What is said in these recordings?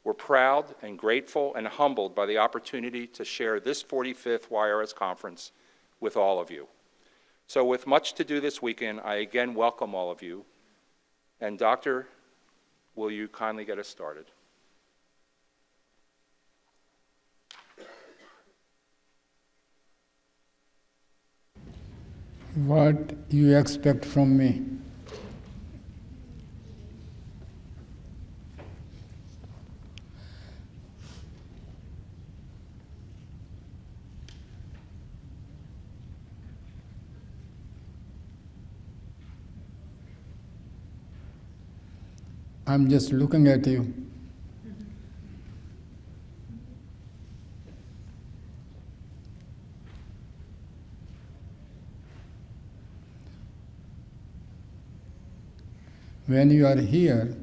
We're proud and grateful and humbled by the opportunity to share this 45th YRS conference with all of you. So with much to do this weekend, I again welcome all of you. And Doctor, will you kindly get us started? What you expect from me? I'm just looking at you. When you are here,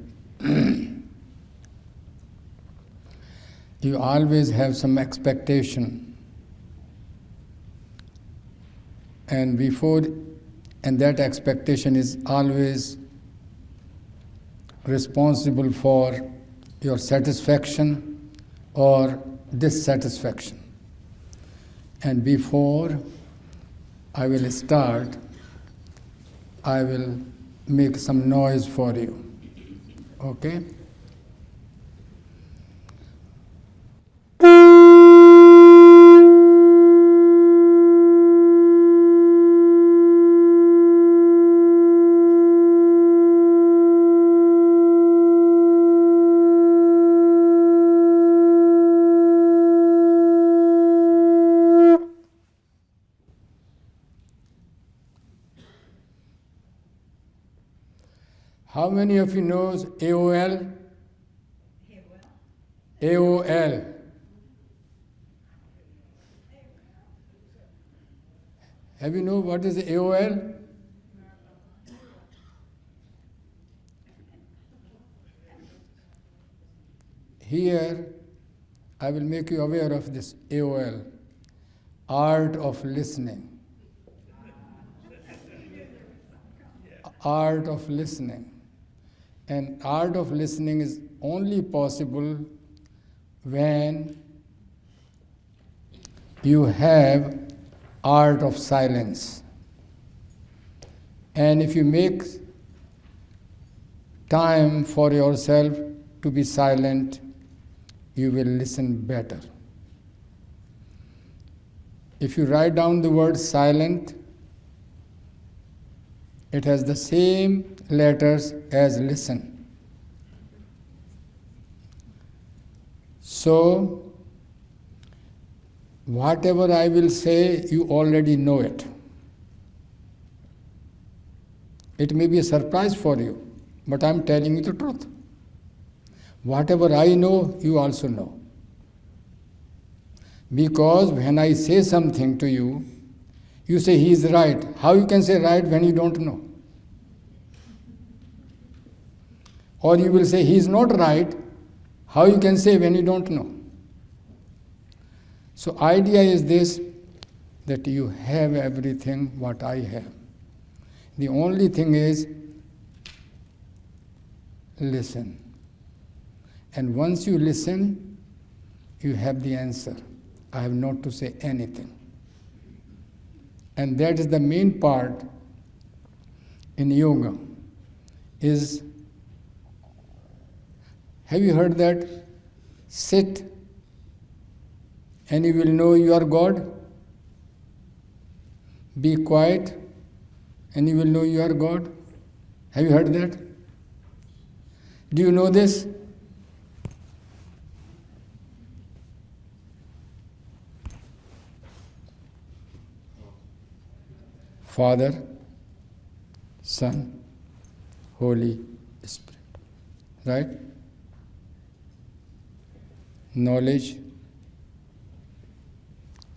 you always have some expectation. And that expectation is always responsible for your satisfaction or dissatisfaction. And before I will start, I will make some noise for you. Okay? How many of you knows AOL? AOL. Have you know what is AOL? Here, I will make you aware of this AOL, art of listening. Art of listening. And art of listening is only possible when you have art of silence. And if you make time for yourself to be silent, you will listen better. If you write down the word silent, it has the same letters as listen. So, whatever I will say, you already know it. It may be a surprise for you, but I'm telling you the truth. Whatever I know, you also know. Because when I say something to you, you say he is right. How you can say right when you don't know? Or you will say he is not right. How you can say when you don't know? So idea is this, that you have everything what I have. The only thing is listen. And once you listen, you have the answer. I have not to say anything. And that is the main part in yoga, is, have you heard that? Sit and you will know you are God. Be quiet and you will know you are God. Have you heard that? Do you know this? Father, Son, Holy Spirit. Right? Knowledge,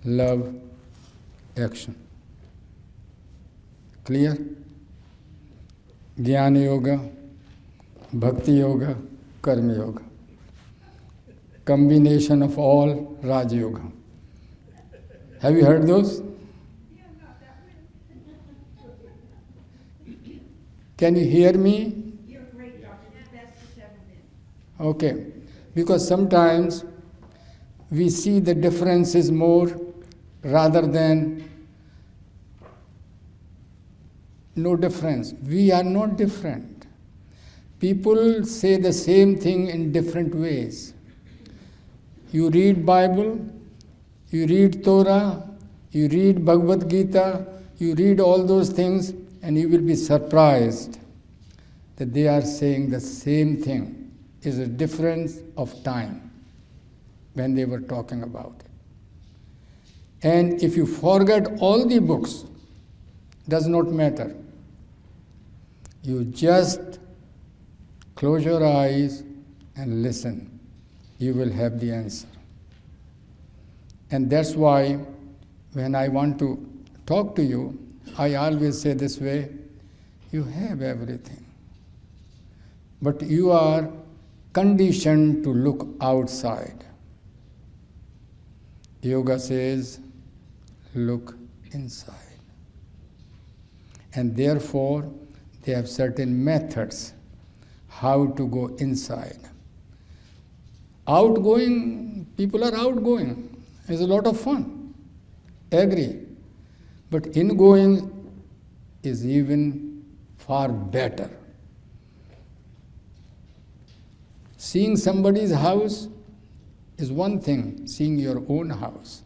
love, action. Clear? Jnana Yoga, Bhakti Yoga, Karma Yoga. Combination of all Raj Yoga. Have you heard those? Can you hear me? You're great, Doctor. The best it's ever been. Okay. Because sometimes we see the differences more rather than no difference. We are not different. People say the same thing in different ways. You read Bible, you read Torah, you read Bhagavad Gita, you read all those things, and you will be surprised that they are saying the same thing. Is a difference of time when they were talking about it. And if you forget all the books, does not matter. You just close your eyes and listen. You will have the answer. And that's why when I want to talk to you, I always say this way, you have everything. But you are conditioned to look outside. Yoga says, look inside. And therefore, they have certain methods how to go inside. Outgoing, people are outgoing. It's a lot of fun. Agree. But ingoing is even far better. Seeing somebody's house is one thing, seeing your own house.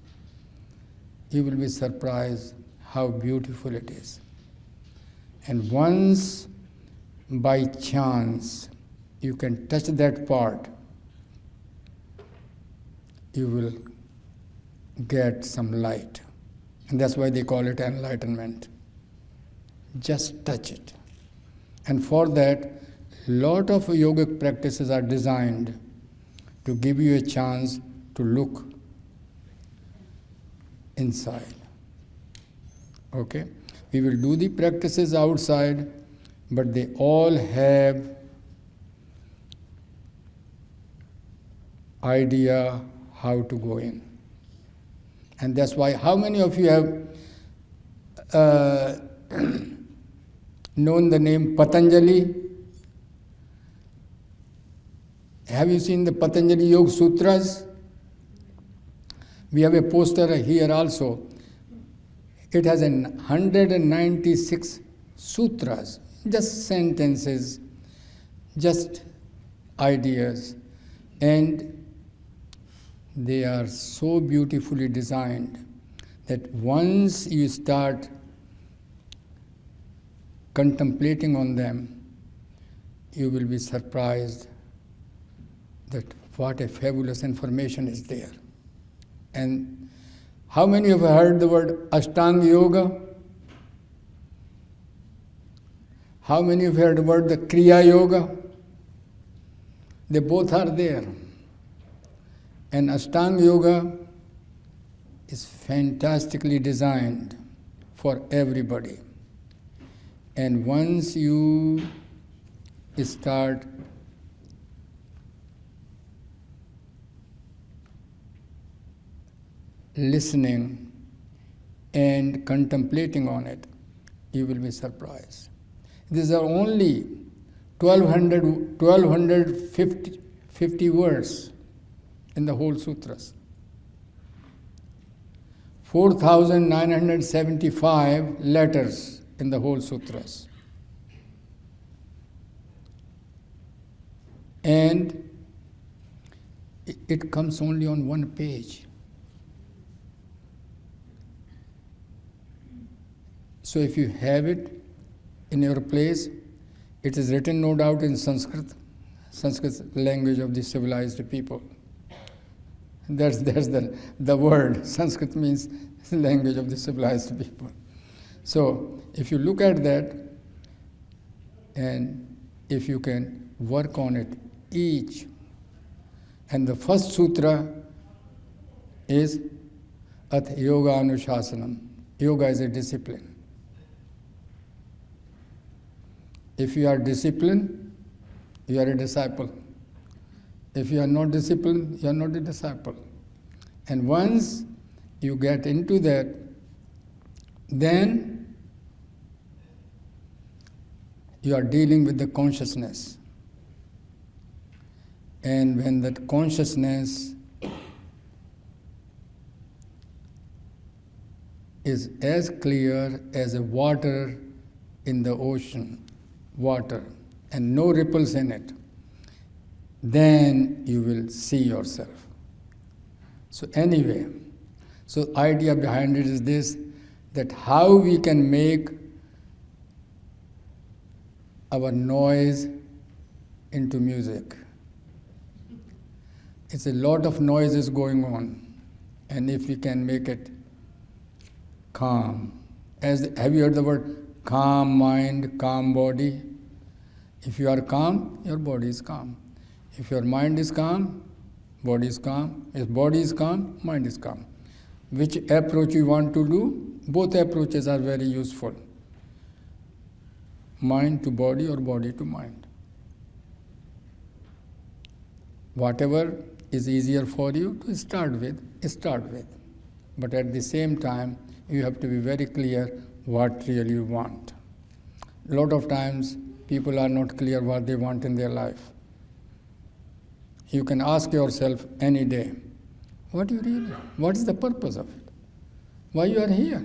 You will be surprised how beautiful it is. And once by chance you can touch that part, you will get some light. And that's why they call it enlightenment. Just touch it. And for that, lot of yogic practices are designed to give you a chance to look inside. Okay? We will do the practices outside, but they all have idea how to go in. And that's why, how many of you have known the name Patanjali? Have you seen the Patanjali Yoga Sutras? We have a poster here also. It has 196 sutras, just sentences, just ideas. And they are so beautifully designed that once you start contemplating on them, you will be surprised that what a fabulous information is there. And how many of you heard the word Ashtanga Yoga? How many of you heard the word the Kriya Yoga? They both are there. And Ashtanga Yoga is fantastically designed for everybody. And once you start listening and contemplating on it, you will be surprised. These are only 1250 words in the whole sutras. 4,975 letters in the whole sutras. And it comes only on one page. So if you have it in your place, it is written no doubt in Sanskrit language of the civilized people. That's the word. Sanskrit means language of the civilized people. So if you look at that, and if you can work on it each, and the first sutra is At Yoga Anushasanam. Yoga is a discipline. If you are disciplined, you are a disciple. If you are not disciplined, you are not a disciple. And once you get into that, then you are dealing with the consciousness. And when that consciousness is as clear as a water in the ocean, water, and no ripples in it, then you will see yourself. So anyway, so idea behind it is this, that how we can make our noise into music. It's a lot of noise is going on, and if we can make it calm. Have you heard the word calm mind, calm body? If you are calm, your body is calm. If your mind is calm, body is calm. If body is calm, mind is calm. Which approach you want to do? Both approaches are very useful. Mind to body or body to mind. Whatever is easier for you to start with. But at the same time, you have to be very clear what really you want. A lot of times, people are not clear what they want in their life. You can ask yourself any day, what do you really want? What is the purpose of it? Why you are here?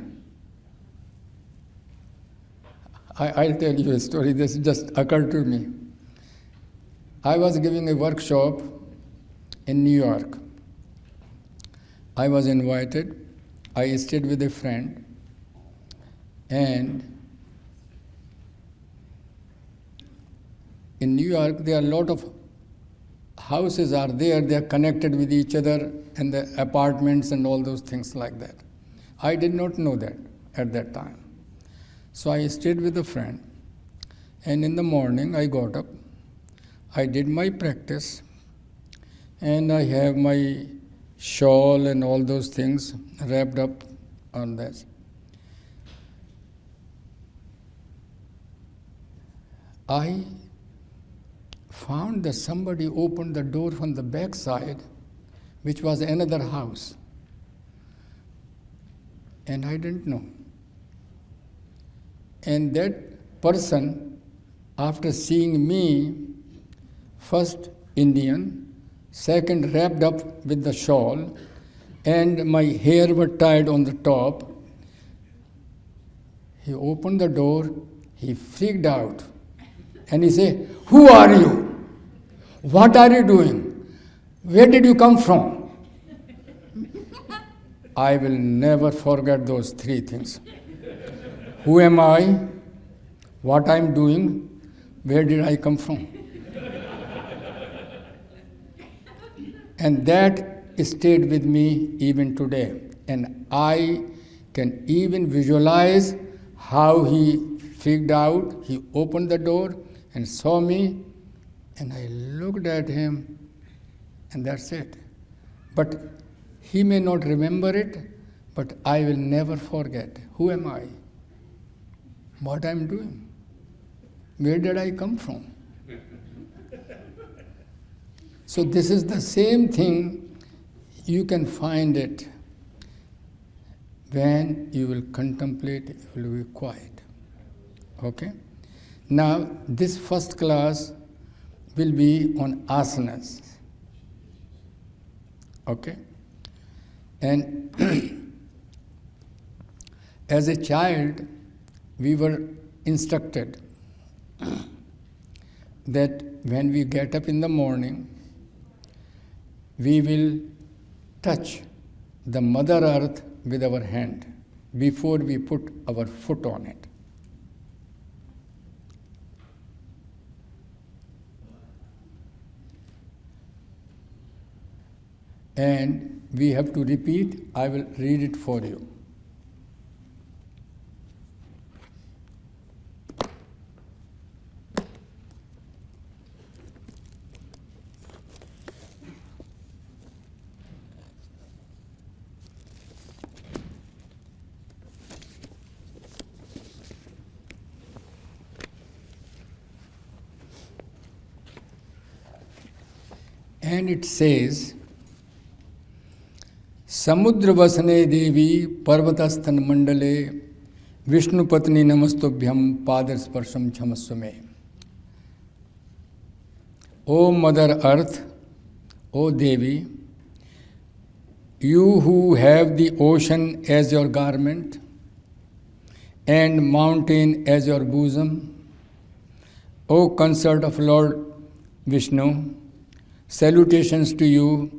I'll tell you a story. This just occurred to me. I was giving a workshop in New York. I was invited. I stayed with a friend, and in New York there are a lot of houses are there, they are connected with each other, and the apartments and all those things like that. I did not know that at that time. So I stayed with a friend, and in the morning I got up, I did my practice, and I have my shawl and all those things wrapped up on this. I found that somebody opened the door from the back side, which was another house. And I didn't know. And that person, after seeing me, first Indian, second wrapped up with the shawl, and my hair were tied on the top, he opened the door, he freaked out, and he said, "Who are you? What are you doing? Where did you come from?" I will never forget those three things. Who am I? What I am doing? Where did I come from? And that stayed with me even today. And I can even visualize how he freaked out. He opened the door and saw me, and I looked at him, and that's it. But he may not remember it, but I will never forget. Who am I? What I am doing? Where did I come from? So this is the same thing, you can find it when you will contemplate, you will be quiet. Okay? Now, this first class will be on asanas. Okay? And as a child, we were instructed that when we get up in the morning, we will touch the Mother Earth with our hand before we put our foot on it. And we have to repeat. I will read it for you. And it says, Samudra vasane devi parvatasthan mandale Vishnu patni namastobhyam padarsparsham chamaswame. O Mother Earth, O Devi, you who have the ocean as your garment and mountain as your bosom, O consort of Lord Vishnu, salutations to you.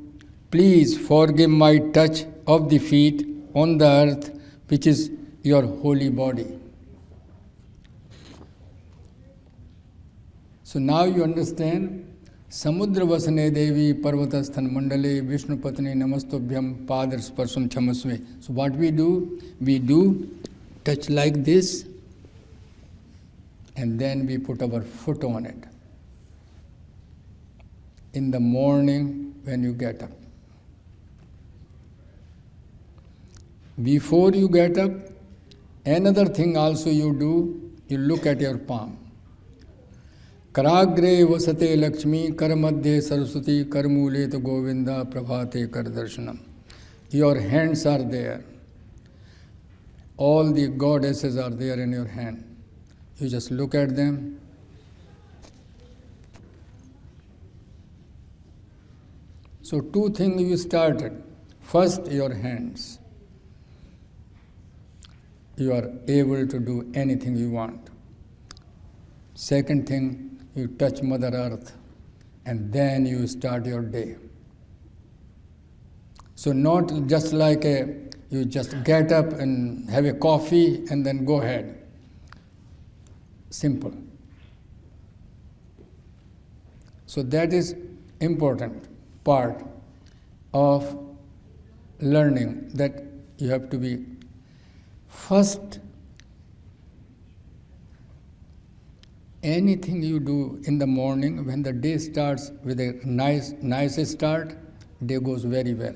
Please forgive my touch of the feet on the earth, which is your holy body. So now you understand. Samudra Vasane Devi Parvatasthan Mandale Vishnu Patni Namastobhyam Padar Sparsum Chamasve. So what we do touch like this, and then we put our foot on it. In the morning when you get up. Before you get up, another thing also you do, you look at your palm. Karagre vasate Lakshmi, Karamadhe Saraswati, Karmule to Govinda, Prabhate Kardarshanam. Your hands are there. All the goddesses are there in your hand. You just look at them. So two things you started. First, your hands. You are able to do anything you want. Second thing, you touch Mother Earth, and then you start your day. So not just like you just get up and have a coffee and then go ahead. Simple. So that is important part of learning, that you have to be first. Anything you do in the morning, when the day starts with a nice start, day goes very well.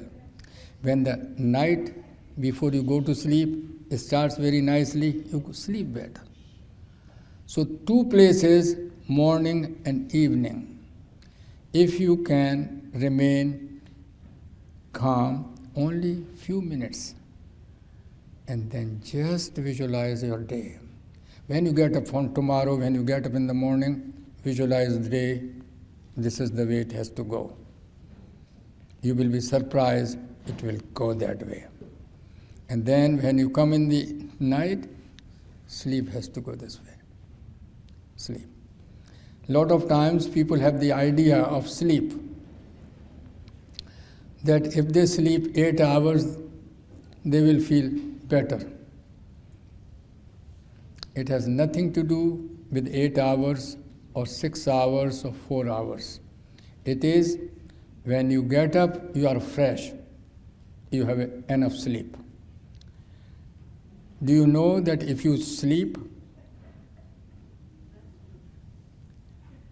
When the night before you go to sleep, it starts very nicely, you sleep better. So two places, morning and evening. If you can remain calm only few minutes, and then just visualize your day. When you get up from tomorrow, when you get up in the morning, visualize the day. This is the way it has to go. You will be surprised, it will go that way. And then when you come in the night, sleep has to go this way. Sleep. Lot of times people have the idea of sleep, that if they sleep 8 hours, they will feel better. It has nothing to do with 8 hours or 6 hours or 4 hours. It is when you get up, you are fresh. You have enough sleep. Do you know that if you sleep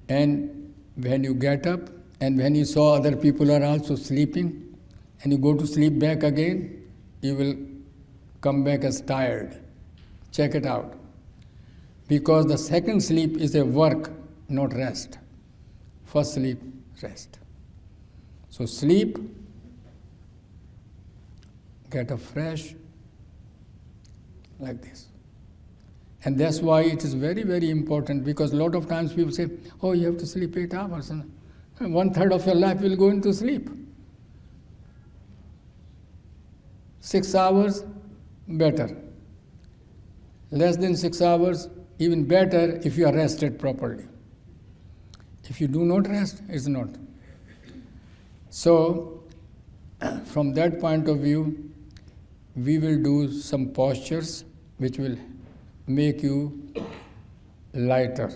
and when you get up and when you saw other people are also sleeping and you go to sleep back again, you will come back as tired. Check it out. Because the second sleep is a work, not rest. First sleep, rest. So sleep, get up fresh, like this. And that's why it is very, very important, because a lot of times people say, oh, you have to sleep 8 hours. And 1/3 of your life will go into sleep. 6 hours, better. Less than 6 hours, even better if you are rested properly. If you do not rest, it's not. So, from that point of view, we will do some postures which will make you lighter,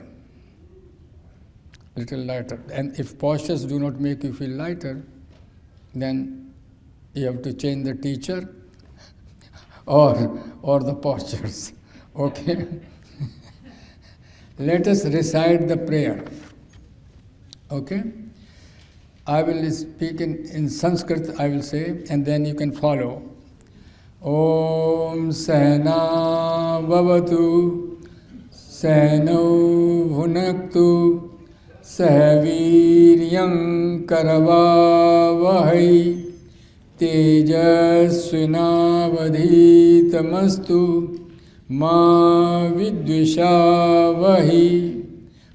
little lighter. And if postures do not make you feel lighter, then you have to change the teacher or the postures. Okay? Let us recite the prayer. Okay? I will speak in Sanskrit, I will say, and then you can follow. Om Sehna Bhavatu Sehno Bhunaktu Sahaviryam Karavavahai Tejasvinavadhitamastu Ma Vidvishavahi.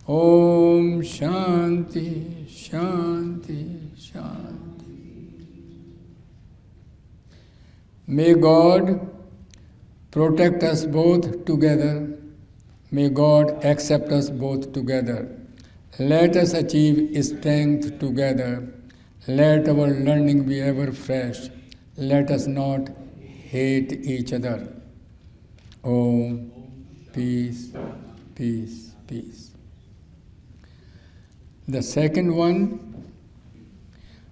Om Shanti Shanti Shanti. May God protect us both together. May God accept us both together. Let us achieve strength together. Let our learning be ever fresh. Let us not hate each other. Om, peace, peace, peace. The second one,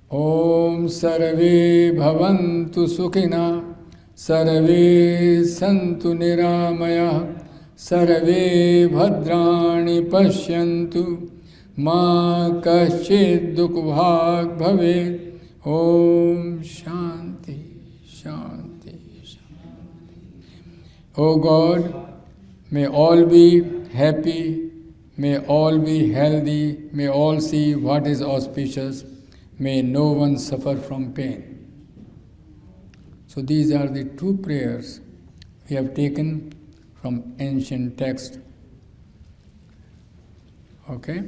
Om Sarve Bhavantu Sukhina, Sarve Santu Niramaya, Sarve Bhadrani Pashyantu, Ma Kaschid Dukbhag Bhavet. Om Shanti, Shanti, Shanti. O God, may all be happy, may all be healthy, may all see what is auspicious, may no one suffer from pain. So these are the two prayers we have taken from ancient text. Okay?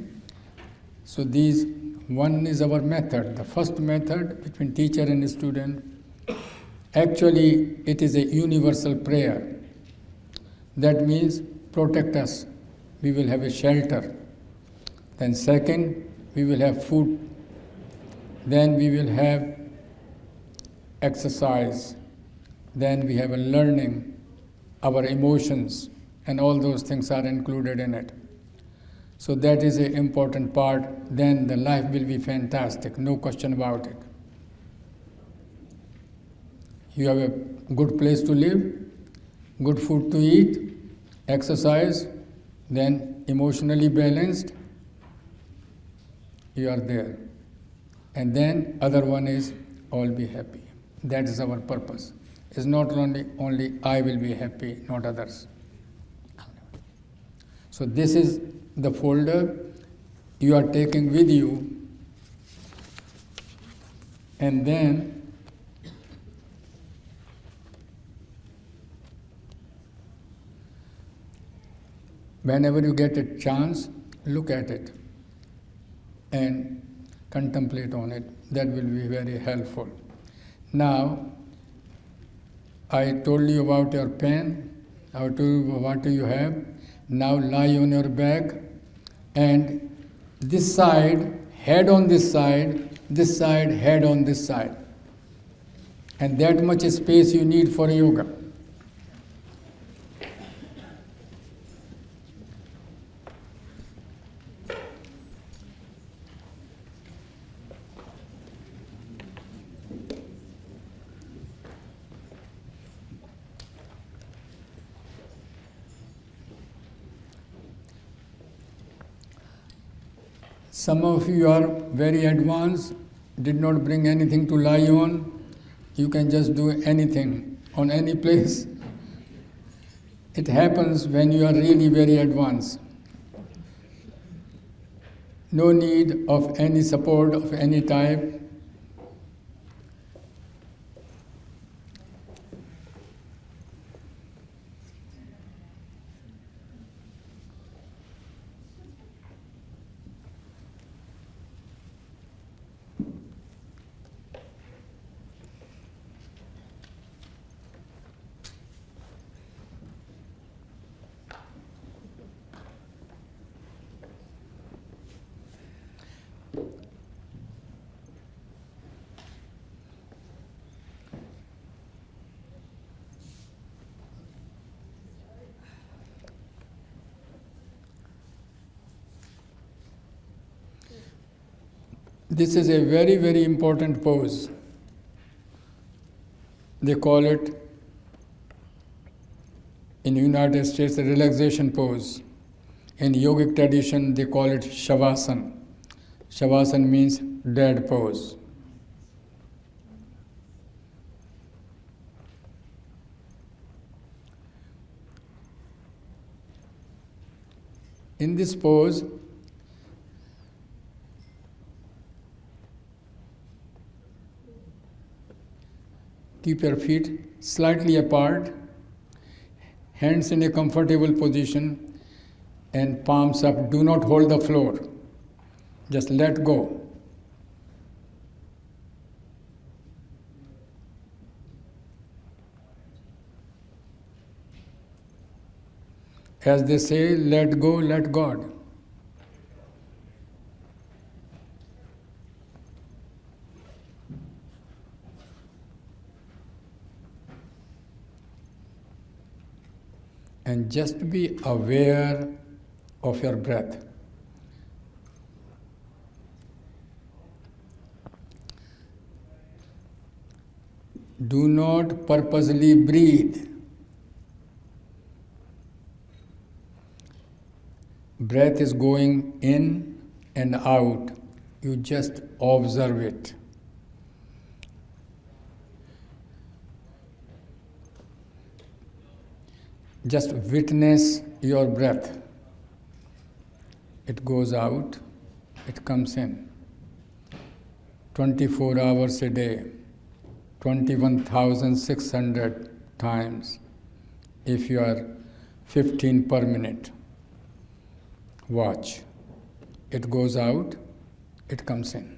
So these, one is our method. The first method between teacher and student, actually it is a universal prayer. That means protect us. We will have a shelter. Then second, we will have food. Then we will have exercise. Then we have a learning, our emotions, and all those things are included in it. So that is an important part. Then the life will be fantastic, no question about it. You have a good place to live, good food to eat, exercise, then emotionally balanced, you are there. And then other one is all be happy. That is our purpose. It's not only I will be happy, not others. So this is the folder you are taking with you, and then whenever you get a chance, look at it and contemplate on it. That will be very helpful. Now, I told you about your pen. I told you what do you have. Now lie on your back, and this side, head on this side, head on this side. And that much space you need for yoga. Some of you are very advanced, did not bring anything to lie on. You can just do anything on any place. It happens when you are really very advanced. No need of any support of any type. This is a very, very important pose. They call it, in the United States, the relaxation pose. In yogic tradition, they call it Shavasana. Shavasana means dead pose. In this pose, keep your feet slightly apart, hands in a comfortable position, and palms up. Do not hold the floor. Just let go. As they say, let go, let God. And just be aware of your breath. Do not purposely breathe. Breath is going in and out. You just observe it. Just witness your breath. It goes out, it comes in. 24 hours a day, 21,600 times. If you are 15 per minute, watch. It goes out, it comes in.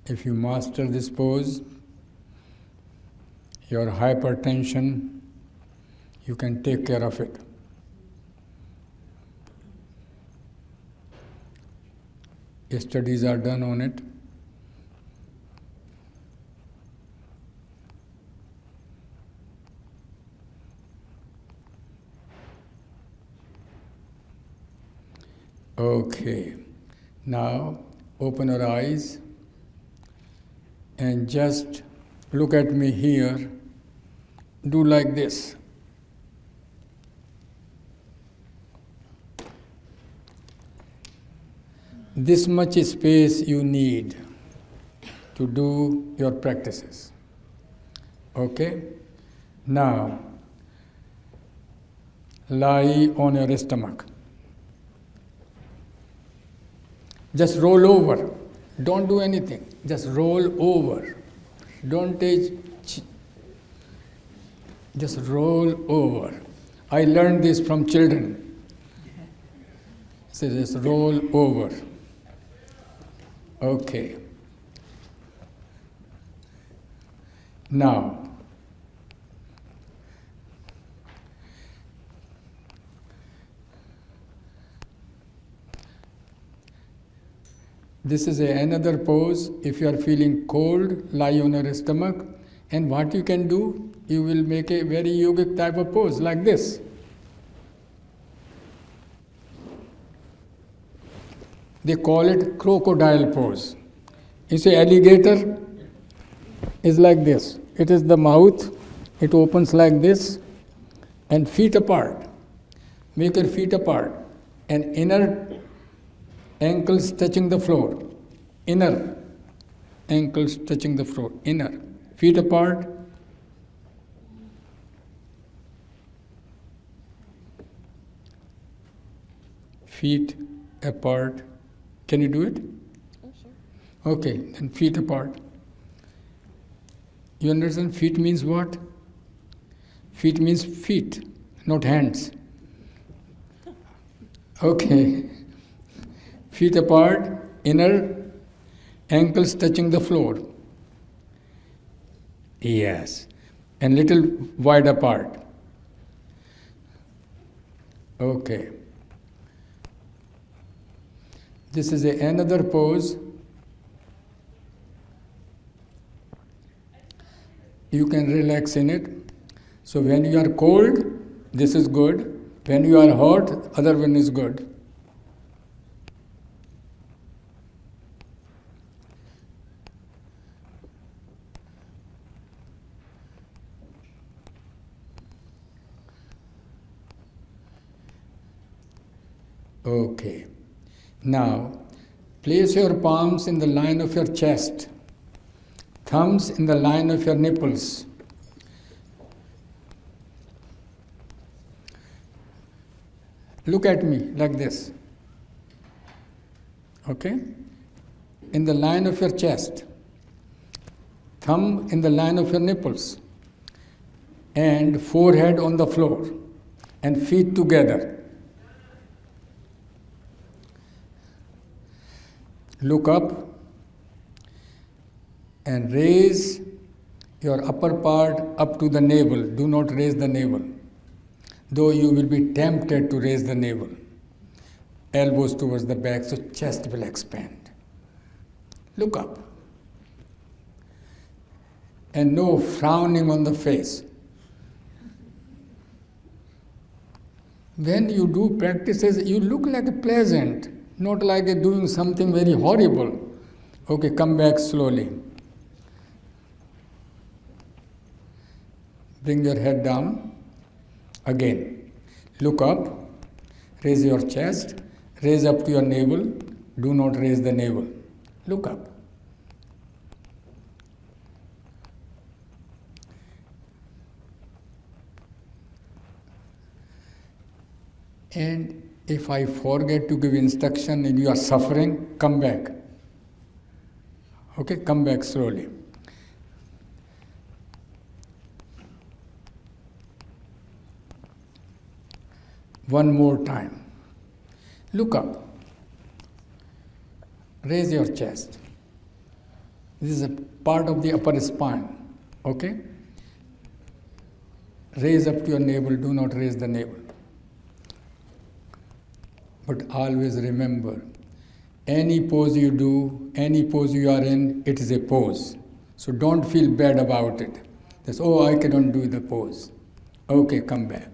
If you master this pose, your hypertension, you can take care of it. Studies are done on it. Okay, now open your eyes. And just look at me here. Do like this. This much space you need to do your practices. Okay? Now, lie on your stomach. Just roll over. Don't do anything. Just roll over. Don't take. Just roll over. I learned this from children. So just roll over. Okay. Now, this is another pose. If you are feeling cold, lie on your stomach. And what you can do, you will make a very yogic type of pose like this. They call it crocodile pose. You see, alligator is like this. It is the mouth. It opens like this. And feet apart. Make your feet apart. And inner ankles touching the floor. Inner ankles touching the floor. Inner. Feet apart. Feet apart. Can you do it? Oh, sure. Okay, then feet apart. You understand? Feet means what? Feet means feet, not hands. Okay. Feet apart, inner ankles touching the floor. Yes. And little wide apart. Okay. This is another pose. You can relax in it. So when you are cold, this is good. When you are hot, other one is good. Okay. Now, place your palms in the line of your chest, thumbs in the line of your nipples. Look at me like this. Okay? In the line of your chest, thumb in the line of your nipples, and forehead on the floor. and feet together. Look up and raise your upper part up to the navel. Do not raise the navel, though you will be tempted to raise the navel. Elbows towards the back, so chest will expand. Look up. And no frowning on the face. When you do practices, you look like a pleasant, not like a doing something very horrible. Okay, come back slowly. Bring your head down. Again, look up, raise your chest, raise up to your navel. Do not raise the navel. Look up. And if I forget to give instruction and you are suffering, come back. Okay, come back slowly. One more time. Look up. Raise your chest. This is a part of the upper spine. Okay? Raise up to your navel. Do not raise the navel. But always remember, any pose you do, any pose you are in, it is a pose. So don't feel bad about it. That's, oh, I cannot do the pose. Okay, come back.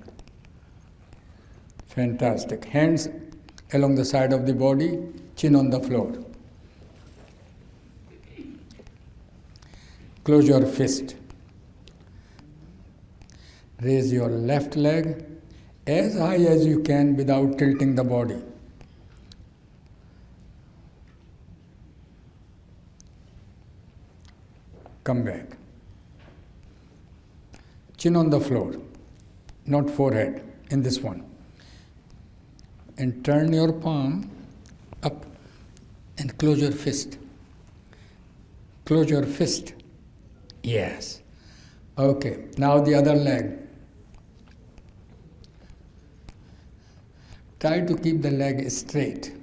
Fantastic. Hands along the side of the body, chin on the floor. Close your fist. Raise your left leg as high as you can without tilting the body. Come back. Chin on the floor, not forehead, in this one. And turn your palm up and close your fist. Close your fist. Yes. Okay, now the other leg. Try to keep the leg straight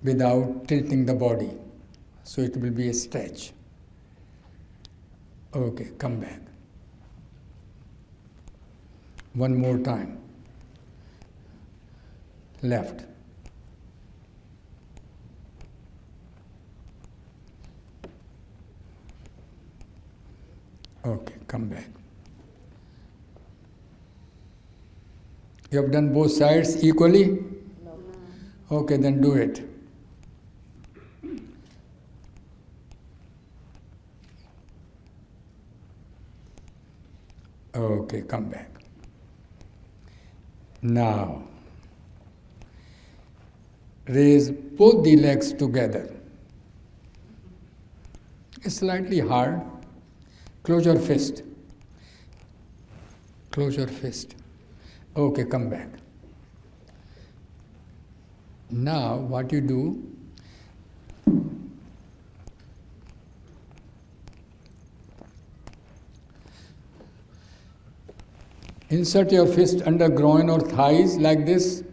without tilting the body, so it will be a stretch. Okay, come back. One more time. Left. Okay, come back. You have done both sides equally? No. Okay, then do it. Okay, come back. Now, raise both the legs together. It's slightly hard. Close your fist. Close your fist. Okay, come back. Now, what you do, insert your fist under groin or thighs like this.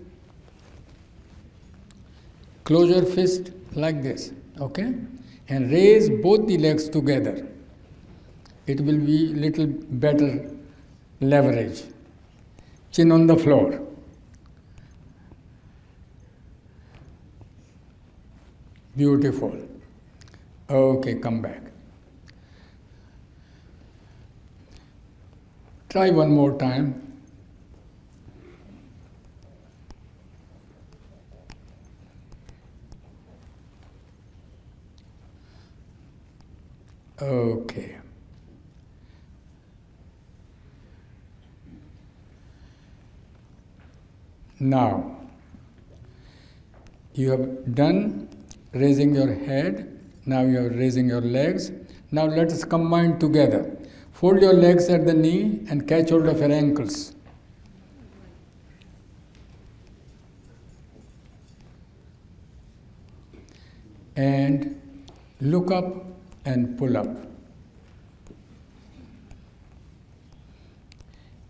Close your fist like this, okay? And raise both the legs together. It will be little better leverage. Chin on the floor. Beautiful. Okay, come back. Try one more time. Okay. Now, you have done raising your head, now you are raising your legs. Now let us combine together. Fold your legs at the knee and catch hold of your ankles. And look up and pull up.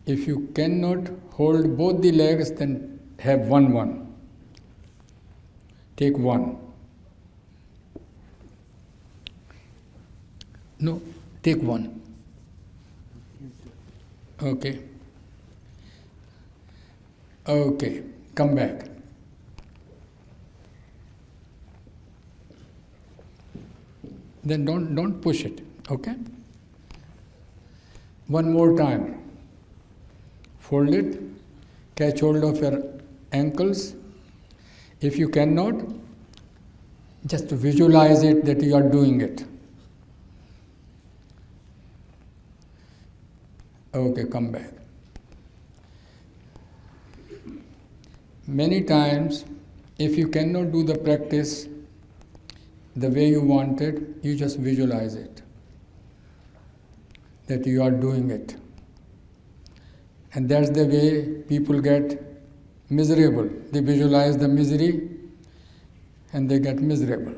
If you cannot hold both the legs, then have one. Take one. No, take one. Okay. Okay, come back. Then don't push it, okay? One more time. Fold it, catch hold of your ankles. If you cannot, just visualize it that you are doing it. Okay, come back. Many times, if you cannot do the practice the way you want it, you just visualize it, that you are doing it. And that's the way people get miserable. They visualize the misery and they get miserable.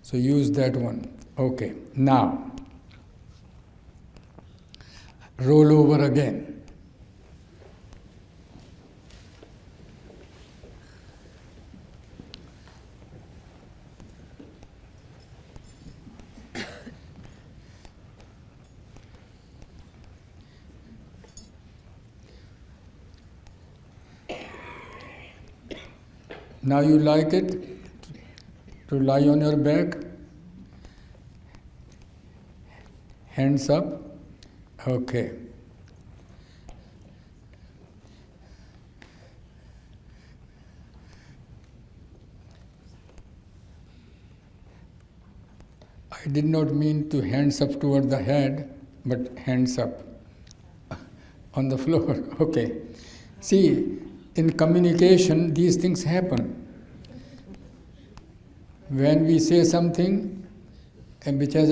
So use that one. Okay, now roll over again. Now you like it to lie on your back, hands up, okay. I did not mean to hands up toward the head, but hands up on the floor, okay. See, in communication, these things happen. When we say something and which has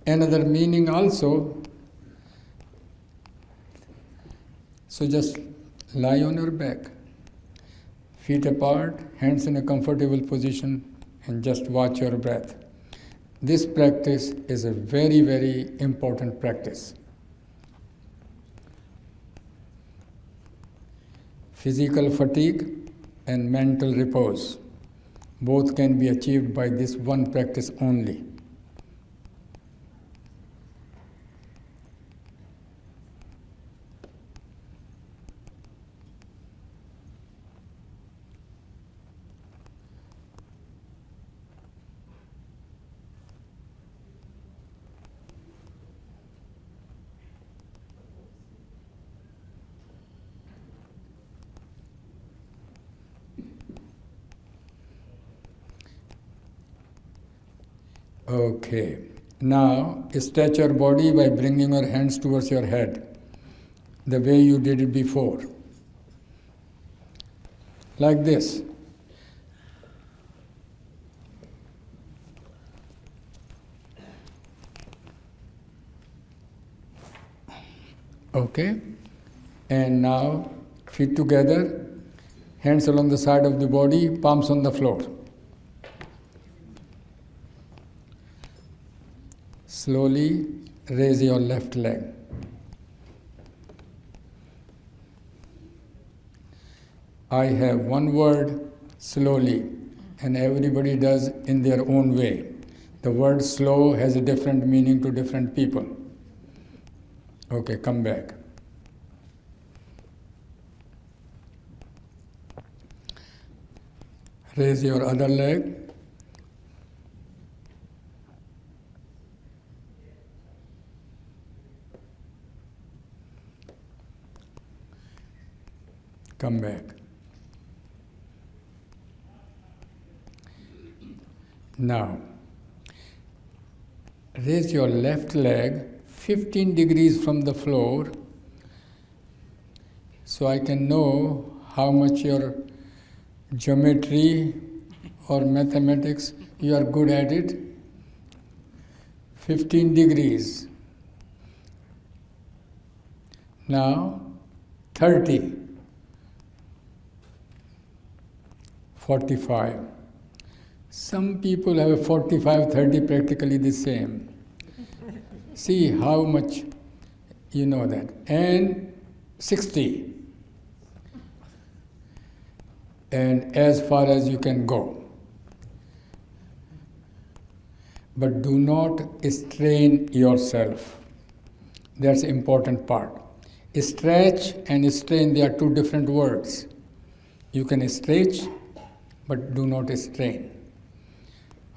another meaning also, so just lie on your back, feet apart, hands in a comfortable position, and just watch your breath. This practice is a very, very important practice. Physical fatigue and mental repose, both can be achieved by this one practice only. Okay, now stretch your body by bringing your hands towards your head, the way you did it before. Like this. Okay, and now feet together, hands along the side of the body, palms on the floor. Slowly raise your left leg. I have one word, slowly, and everybody does in their own way. The word slow has a different meaning to different people. Okay, come back. Raise your other leg. Come back. Now, raise your left leg 15 degrees from the floor so I can know how much your geometry or mathematics you are good at it. 15 degrees. Now, 30. 45. Some people have a 45, 30 practically the same. See how much You know that. And 60. And as far as you can go. But do not strain yourself. That's the important part. Stretch and strain, they are two different words. You can stretch, but do not strain.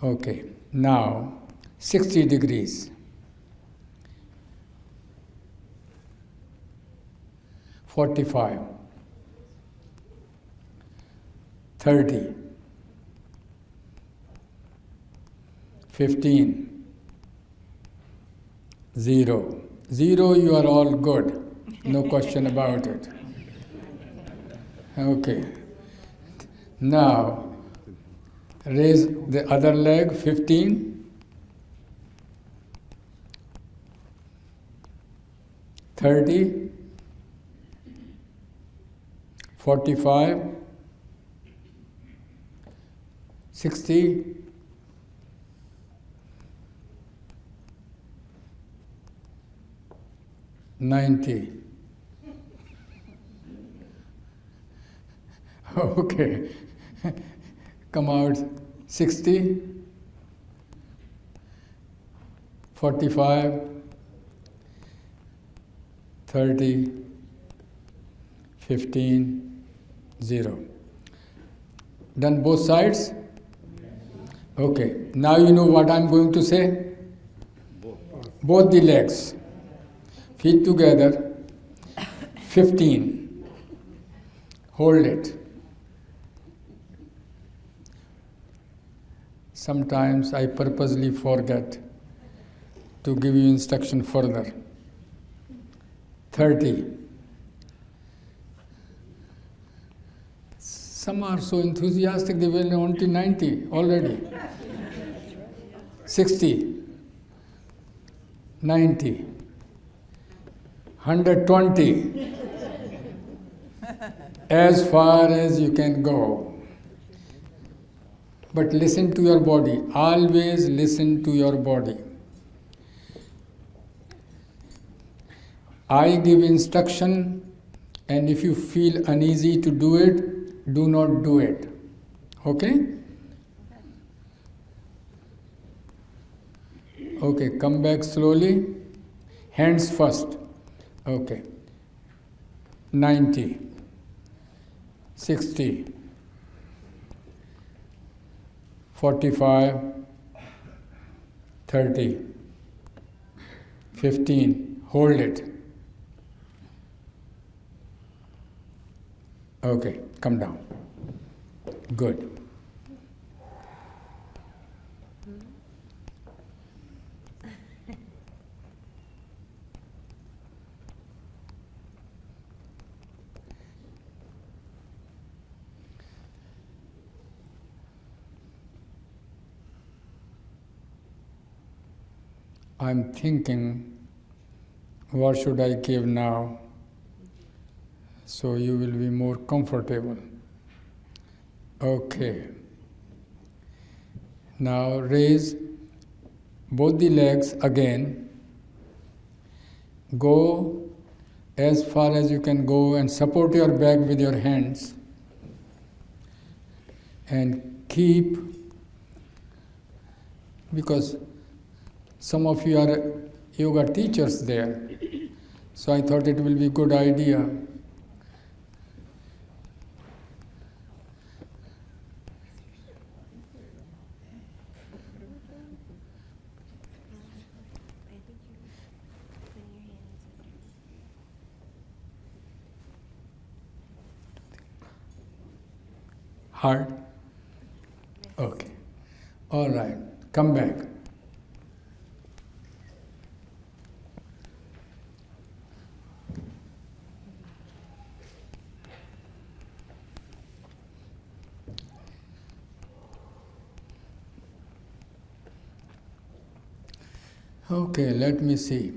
Okay, now 60 degrees. 45. 30. 15. 0. 0, you are all good. No question about it. Okay. Now, raise the other leg, 15. 30. 45. 60. 90. Okay. Come out 60, 45, 30, 15, 0. Done both sides? Okay. Now you know what I'm going to say? Both the legs. Feet together. 15. Hold it. Sometimes I purposely forget to give you instruction further. 30. Some are so enthusiastic they will on to 90 already. 60. 90. 120. As far as you can go. But listen to your body. Always listen to your body. I give instruction, and if you feel uneasy to do it, do not do it. Okay? Okay, come back slowly. Hands first. Okay. 90. 60. 45, 30, 15, hold it. Okay, come down. Good. I'm thinking, what should I give now so you will be more comfortable? Okay. Now raise both the legs again. Go as far as you can go and support your back with your hands. And keep, because some of you are yoga teachers there, so I thought it will be a good idea. Hard? Okay. All right. Come back. Okay, let me see.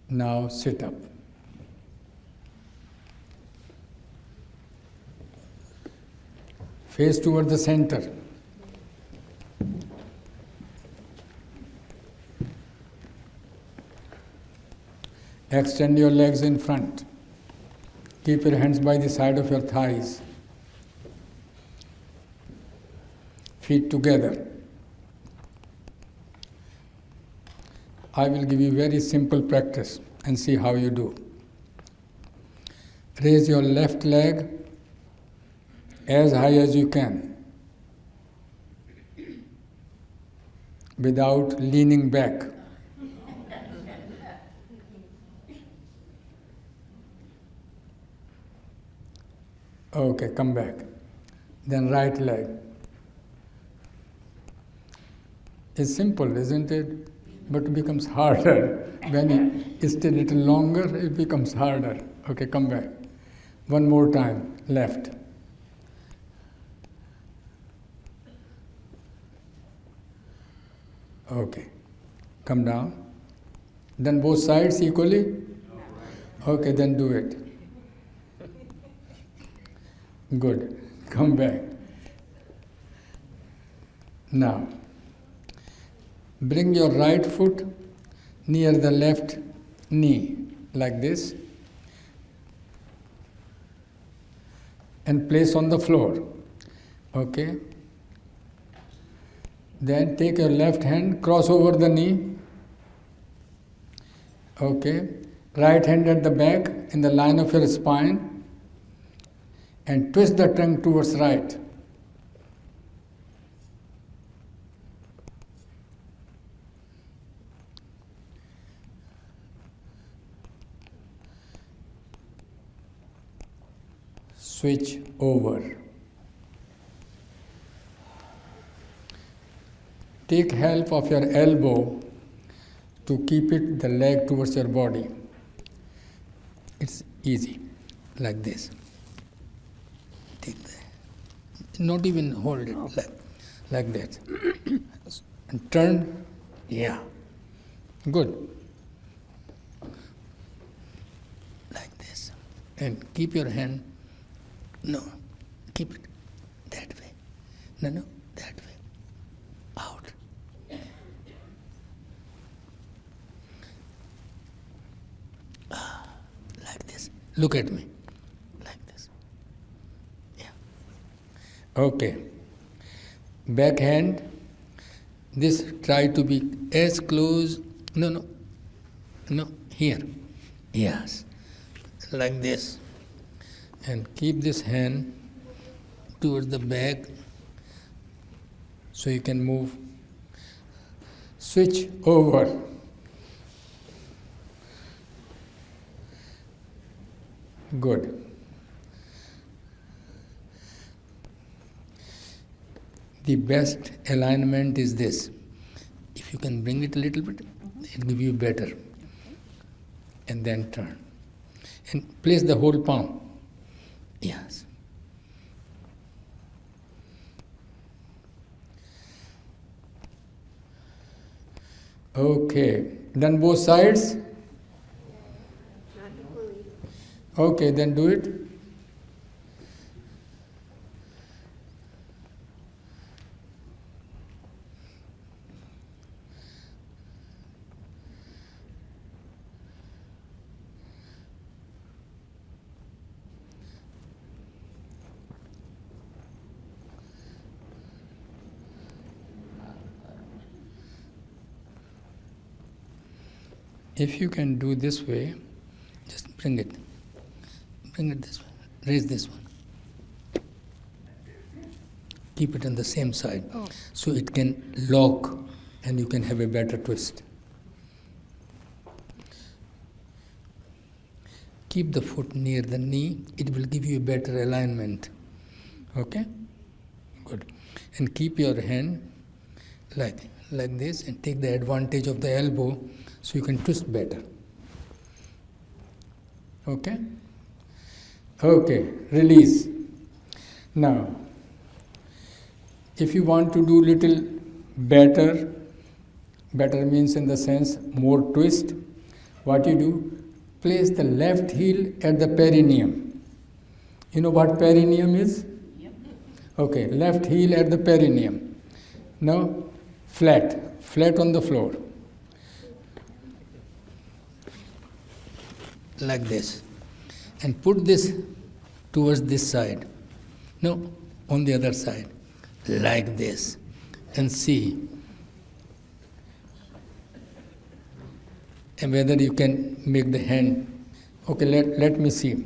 Now sit up. Face toward the center. Extend your legs in front. Keep your hands by the side of your thighs. Feet together. I will give you very simple practice and see how you do. Raise your left leg as high as you can without leaning back. Okay, come back. Then right leg. It's simple, isn't it? But it becomes harder. When you stay a little longer, it becomes harder. Okay, come back. One more time, left. Okay, come down. Then both sides equally? Okay, then do it. Good. Come back. Now, bring your right foot near the left knee, like this, and place on the floor. Okay? Then take your left hand, cross over the knee. Okay? Right hand at the back, in the line of your spine, and twist the trunk towards right. Switch over. Take help of your elbow to keep the leg towards your body. It's easy, like this. Take that. Not even hold it like that. And turn. Yeah. Good. Like this. And keep your hand. No. Keep it that way. No, that way. Out. Like this. Look at me. Like this. Yeah. Okay. Back hand. This try to be as close. No. Here. Yes. Like this. And keep this hand towards the back so you can move. Switch over. Good. The best alignment is this. If you can bring it a little bit, it will give you better. And then turn. And place the whole palm. Yes. Okay. Done both sides? Okay, then do it. If you can do this way, just bring it. Bring it this way. Raise this one. Keep it on the same side. So it can lock and you can have a better twist. Keep the foot near the knee. It will give you a better alignment. Okay? Good. And keep your hand like this and take the advantage of the elbow so you can twist better. Okay? Okay, release. Now, if you want to do little better means in the sense more twist, what you do, place the left heel at the perineum. You know what perineum is? Yep. Okay, left heel at the perineum. Now, flat on the floor. like this. And put this towards this side. No, on the other side. Like this. And see. And whether you can make the hand. Okay, let me see.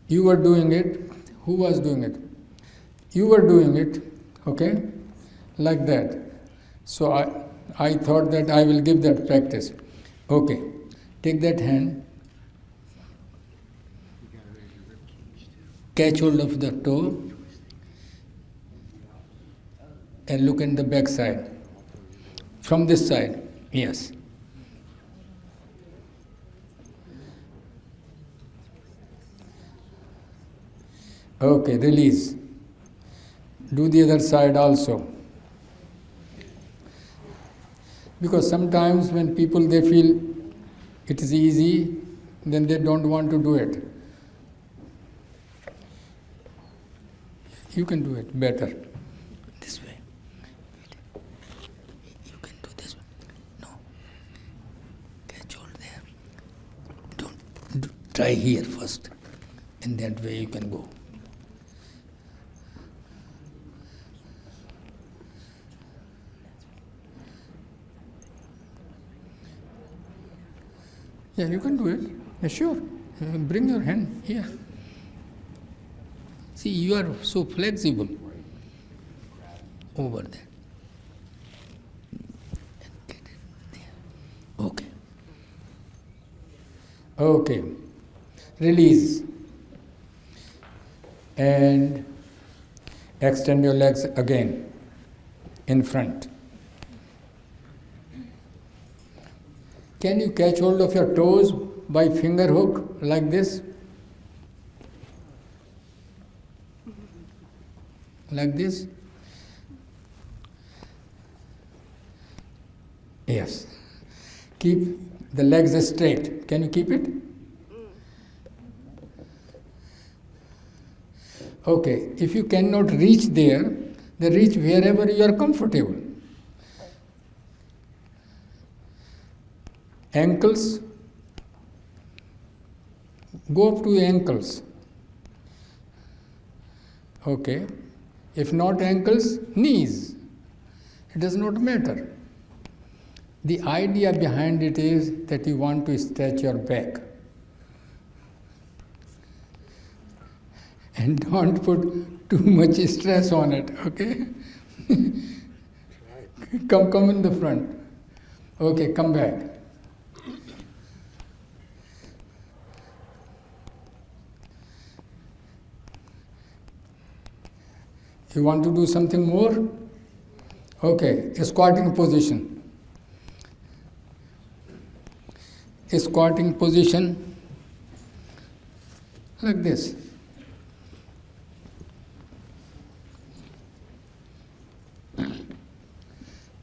You were doing it. Who was doing it? You were doing it, okay? Like that. So I thought that I will give that practice. Okay, take that hand. Catch hold of the toe. And look at the back side. From this side, yes. Okay, release. Do the other side also. Because sometimes when people they feel it is easy, then they don't want to do it. You can do it better. This way. You can do this way. No. Catch hold there. Try here first. And that way you can go. Yeah, you can do it. Yeah, sure. Bring your hand here. See, you are so flexible over there. Get it there. Okay. Okay. Release. And extend your legs again in front. Can you catch hold of your toes by finger hook like this? Like this? Yes. Keep the legs straight. Can you keep it? Okay. If you cannot reach there, then reach wherever you are comfortable. Ankles, go up to your ankles. Okay. If not ankles, knees. It does not matter. The idea behind it is that you want to stretch your back. And don't put too much stress on it, okay? Come in the front. Okay, come back. You want to do something more? Okay, a squatting position. A squatting position like this.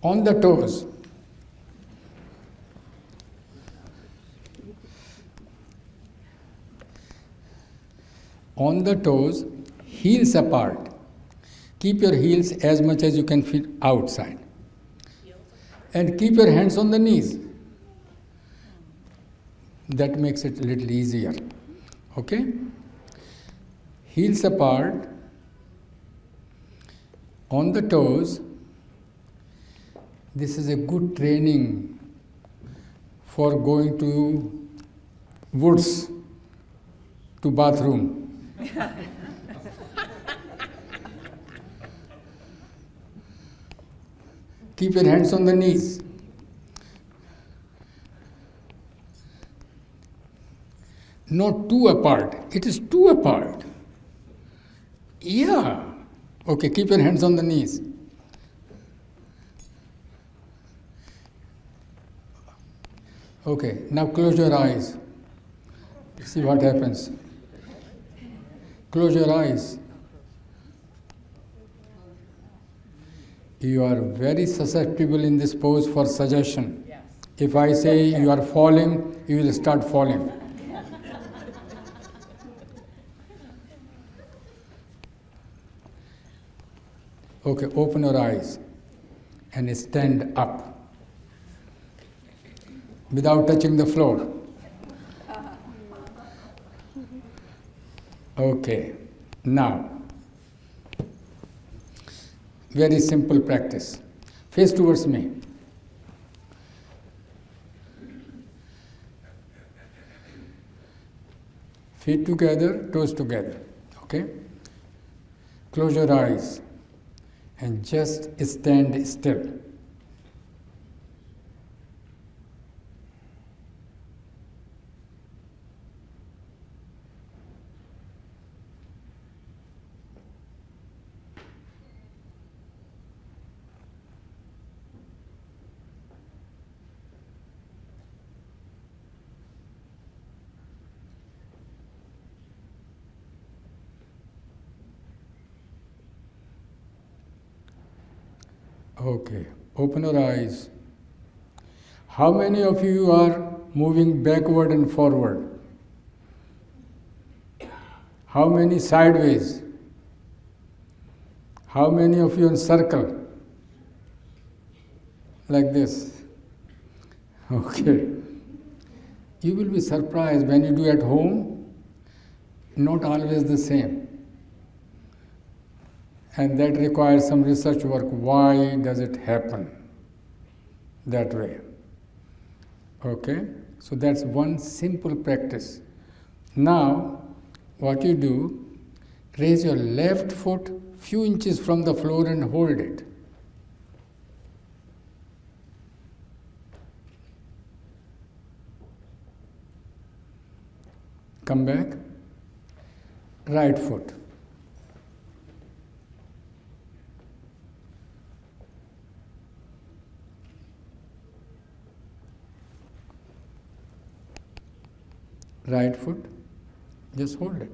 On the toes. On the toes, heels apart. Keep your heels as much as you can fit outside. And keep your hands on the knees. That makes it a little easier. Okay? Heels apart. On the toes. This is a good training for going to woods, to bathroom. Keep your hands on the knees. Not too apart. It is too apart. Yeah. Okay, keep your hands on the knees. Okay, now close your eyes. See what happens. Close your eyes. You are very susceptible in this pose for suggestion. Yes. If I say you are falling, you will start falling. Okay, open your eyes and stand up. without touching the floor. Okay, now, very simple practice. Face towards me. Feet together, toes together. Okay? Close your eyes and just stand still. Okay, open your eyes. How many of you are moving backward and forward? How many sideways? How many of you in circle? Like this. Okay. You will be surprised when you do at home, not always the same. And that requires some research work. Why does it happen that way? Okay? So that's one simple practice. Now, what you do, raise your left foot few inches from the floor and hold it. Come back. Right foot. Right foot, just hold it.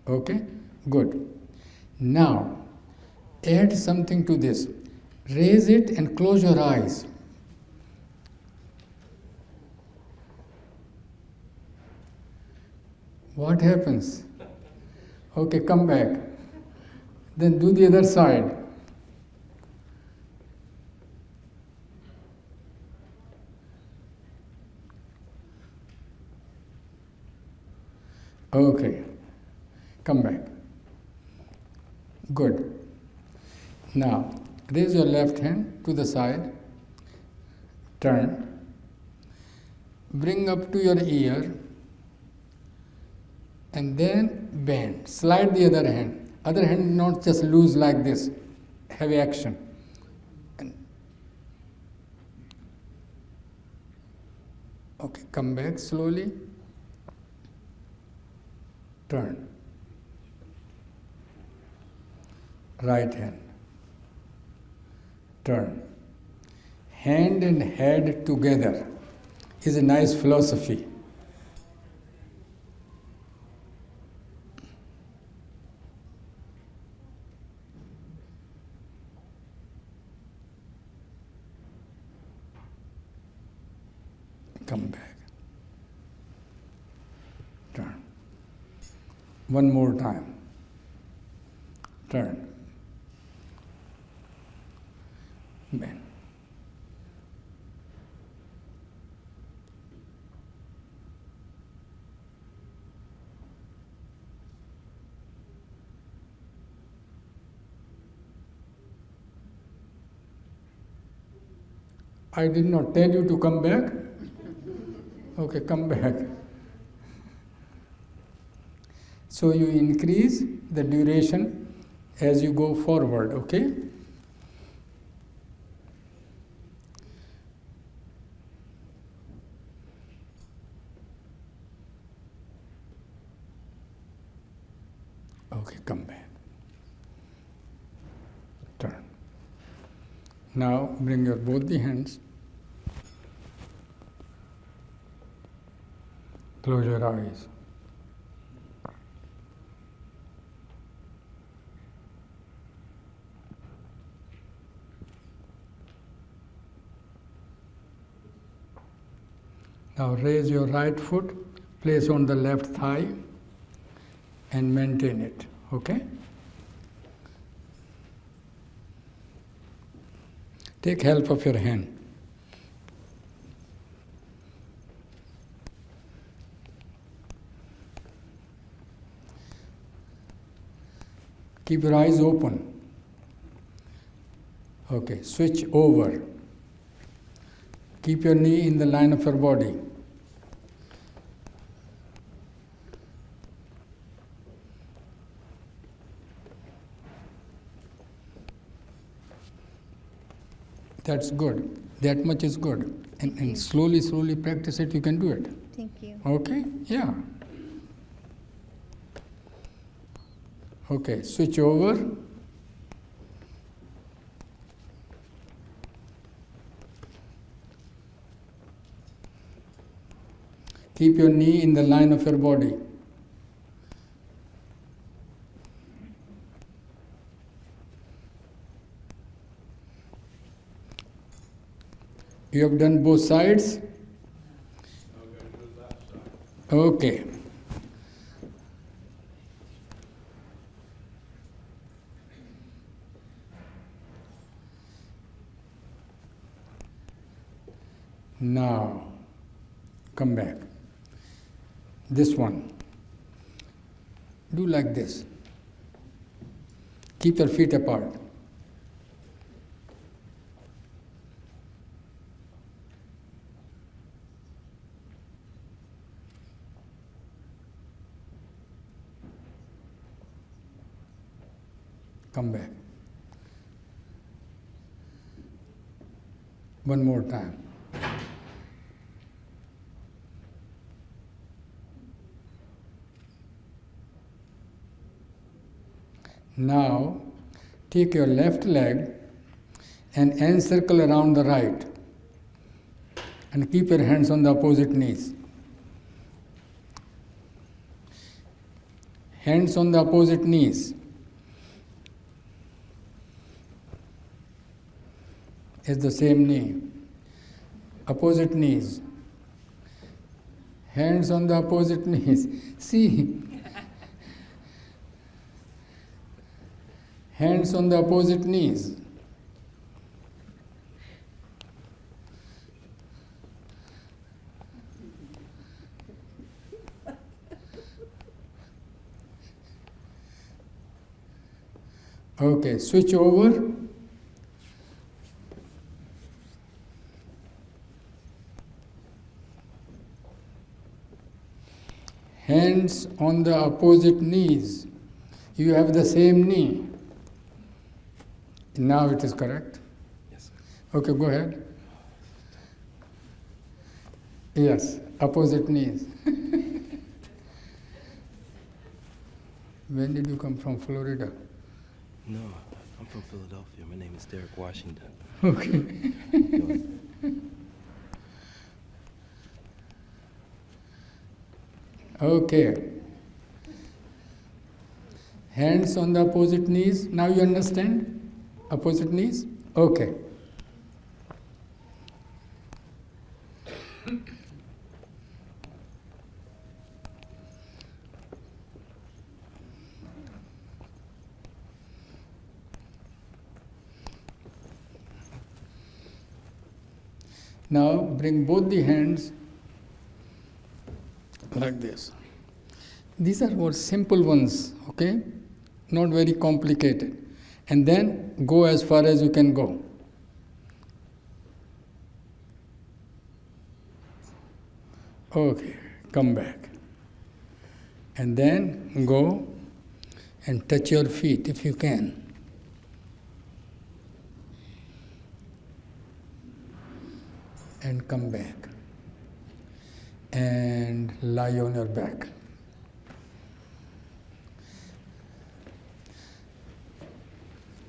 Okay? Good. Now, add something to this. Raise it and close your eyes. What happens? Okay, come back. Then do the other side. Okay, come back. Good. Now, raise your left hand to the side, turn, bring up to your ear, and then bend. Slide the other hand. Other hand not just loose like this. Have action. Okay, come back slowly. Turn. Right hand. Turn. Hand and head together is a nice philosophy. Come back. Turn. One more time. Turn. Bend. I did not tell you to come back. Okay, come back. So you increase the duration as you go forward, okay? Okay, come back. Turn. Now bring your both the hands. Close your eyes. Now raise your right foot, place on the left thigh and maintain it, okay? Take help of your hand. Keep your eyes open. Okay, switch over. Keep your knee in the line of your body. That's good. That much is good. And slowly, slowly practice it, you can do it. Thank you. Okay? Yeah. Okay, switch over. Keep your knee in the line of your body. You have done both sides? Okay. Now, come back. This one. Do like this. Keep your feet apart. Come back. One more time. Now, take your left leg and encircle around the right and keep your hands on the opposite knees. Hands on the opposite knees. It's the same knee. Opposite knees. Hands on the opposite knees. See? Hands on the opposite knees. Okay, switch over. Hands on the opposite knees. You have the same knee. Now it is correct? Yes, sir. Okay, go ahead. Yes, opposite knees. When did you come from? Florida? No, I'm from Philadelphia. My name is Derek Washington. Okay. Okay. Hands on the opposite knees. Now you understand? Opposite knees? Okay. Now bring both the hands like this. These are more simple ones, okay? Not very complicated. And then go as far as you can go. Okay, come back. And then go and touch your feet if you can. And come back. And lie on your back.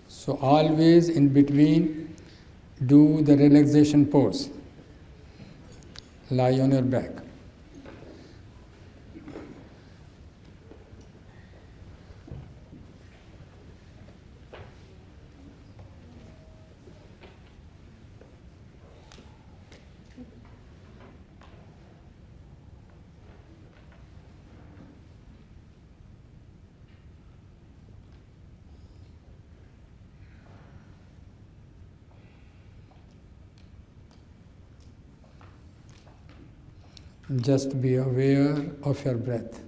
So always in between, do the relaxation pose. Lie on your back. Just be aware of your breath.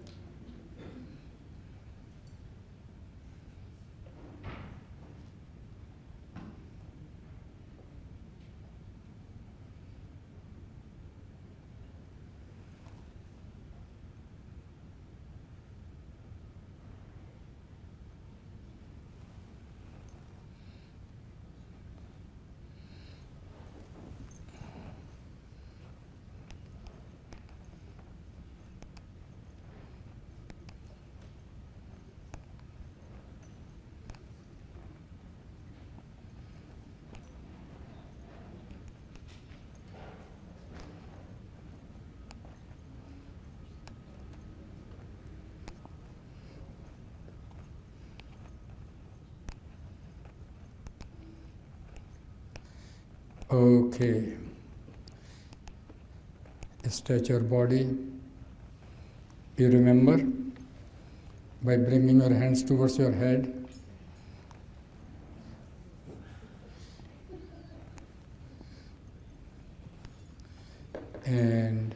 Okay. Stretch your body. You remember by bringing your hands towards your head. And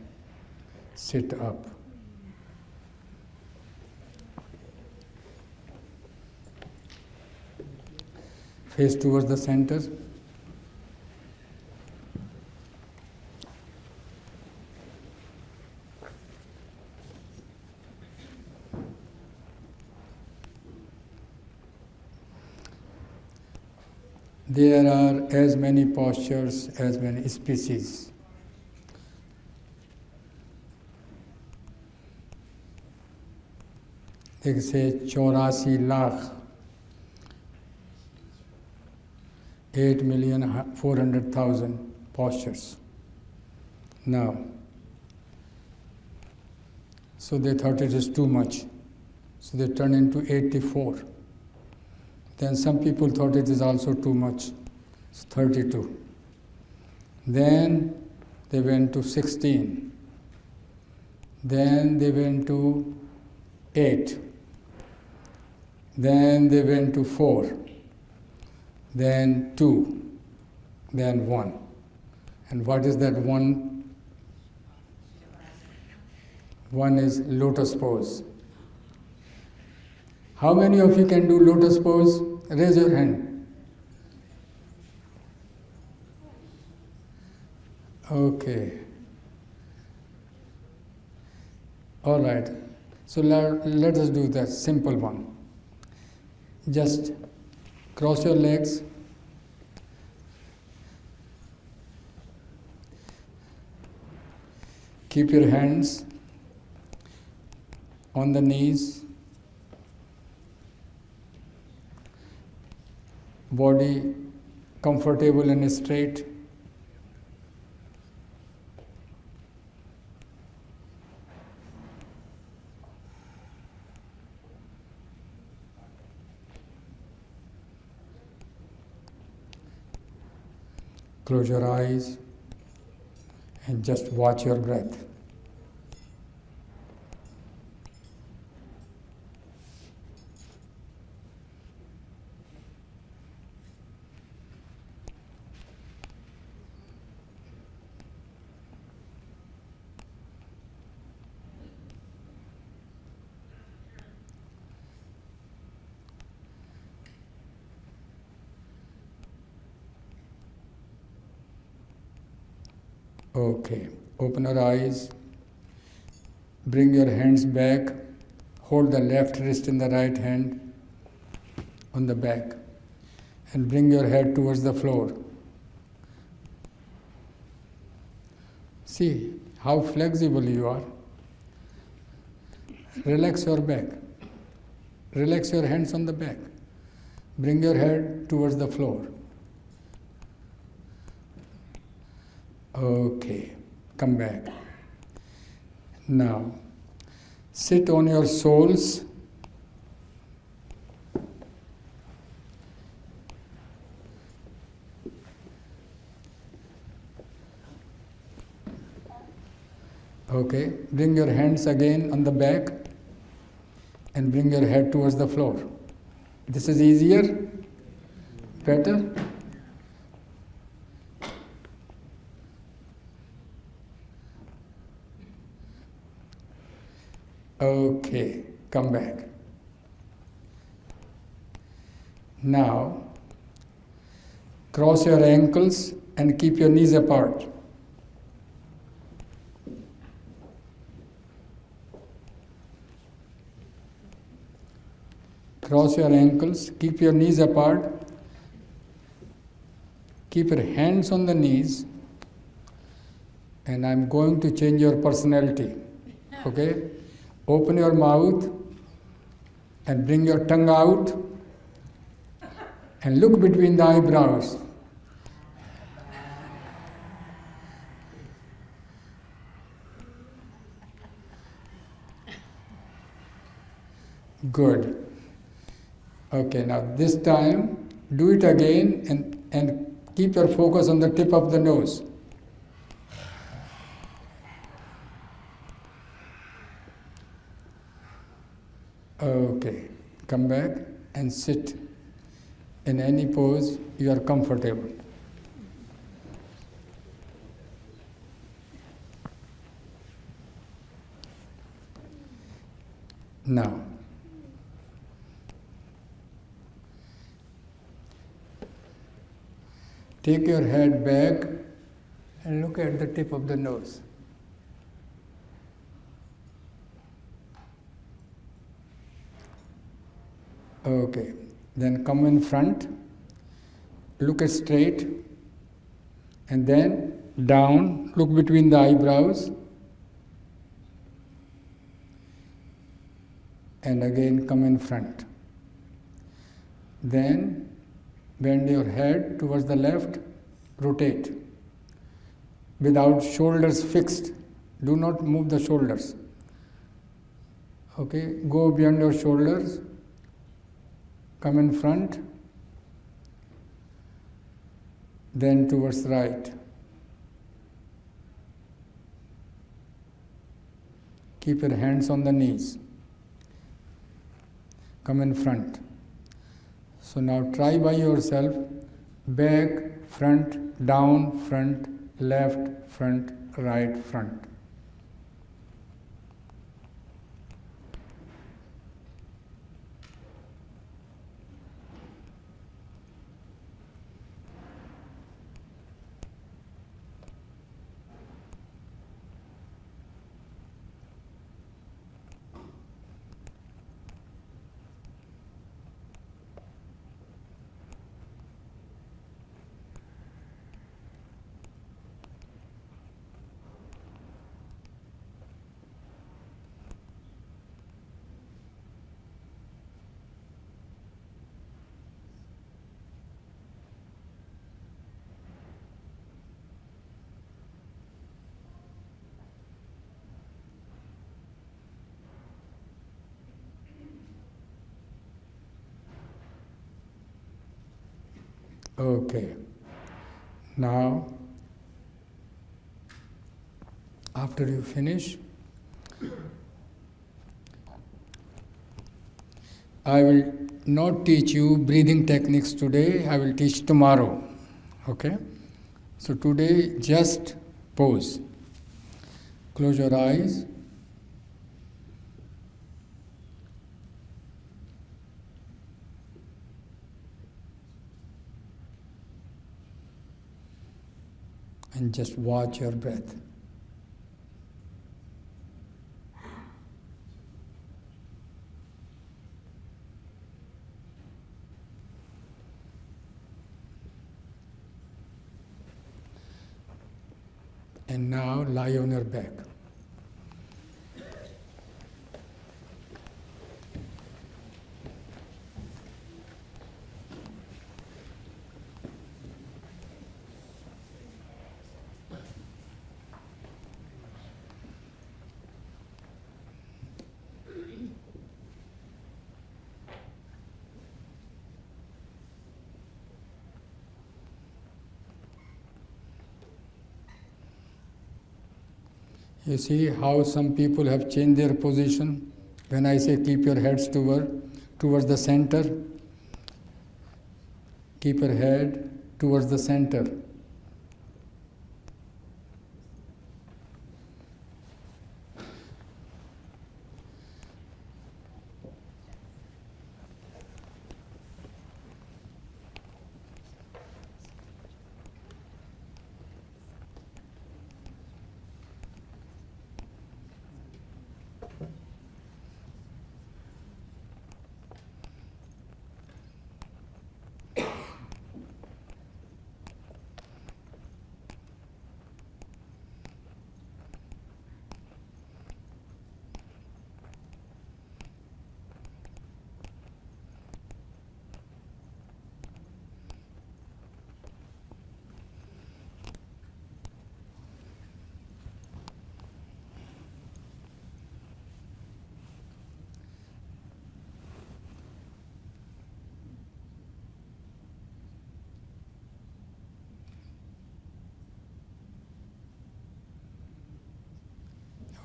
sit up. Face towards the center. There are as many postures, as many species. They say 84 lakh, 8,400,000 postures. Now, so they thought it is too much. So they turned into 84. Then some people thought it is also too much. It's 32. Then they went to 16. Then they went to 8. Then they went to 4. Then 2. Then 1. And what is that 1? 1 is Lotus Pose. How many of you can do Lotus Pose? Raise your hand. Okay. All right. So let us do that simple one. Just cross your legs. Keep your hands on the knees. Body comfortable and straight. Close your eyes and just watch your breath. Okay, open your eyes, bring your hands back, hold the left wrist in the right hand on the back, and bring your head towards the floor. See how flexible you are. Relax your back, relax your hands on the back, bring your head towards the floor. Okay, come back. Now, sit on your soles. Okay, bring your hands again on the back and bring your head towards the floor. This is easier? Better? Okay, come back. Now, cross your ankles and keep your knees apart. Cross your ankles, keep your knees apart. Keep your hands on the knees. And I'm going to change your personality. Okay? Open your mouth and bring your tongue out and look between the eyebrows. Good. Okay, now this time do it again and Keep your focus on the tip of the nose. Okay, come back and sit in any pose you are comfortable. Now, take your head back and look at the tip of the nose. Okay, then come in front, look straight, and then down, look between the eyebrows, and again come in front. Then bend your head towards the left, rotate without shoulders fixed. Do not move the shoulders. Okay, go beyond your shoulders, come in front, then towards right. Keep your hands on the knees. Come in front. So now try by yourself, back, front, down, front, left, front, right, front. Okay. Now, after you finish, I will not teach you breathing techniques today, I will teach tomorrow. Okay? So today, just pose. Close your eyes. And just watch your breath. And now lie on your back. You see how some people have changed their position? When I say keep your heads towards the center, keep your head towards the center.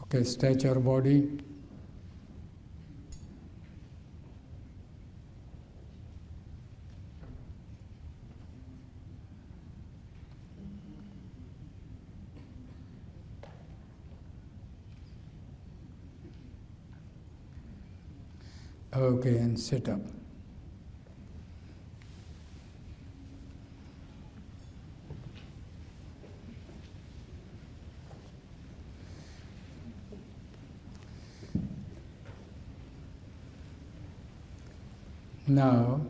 Okay, stretch your body. Okay, and sit up. Now,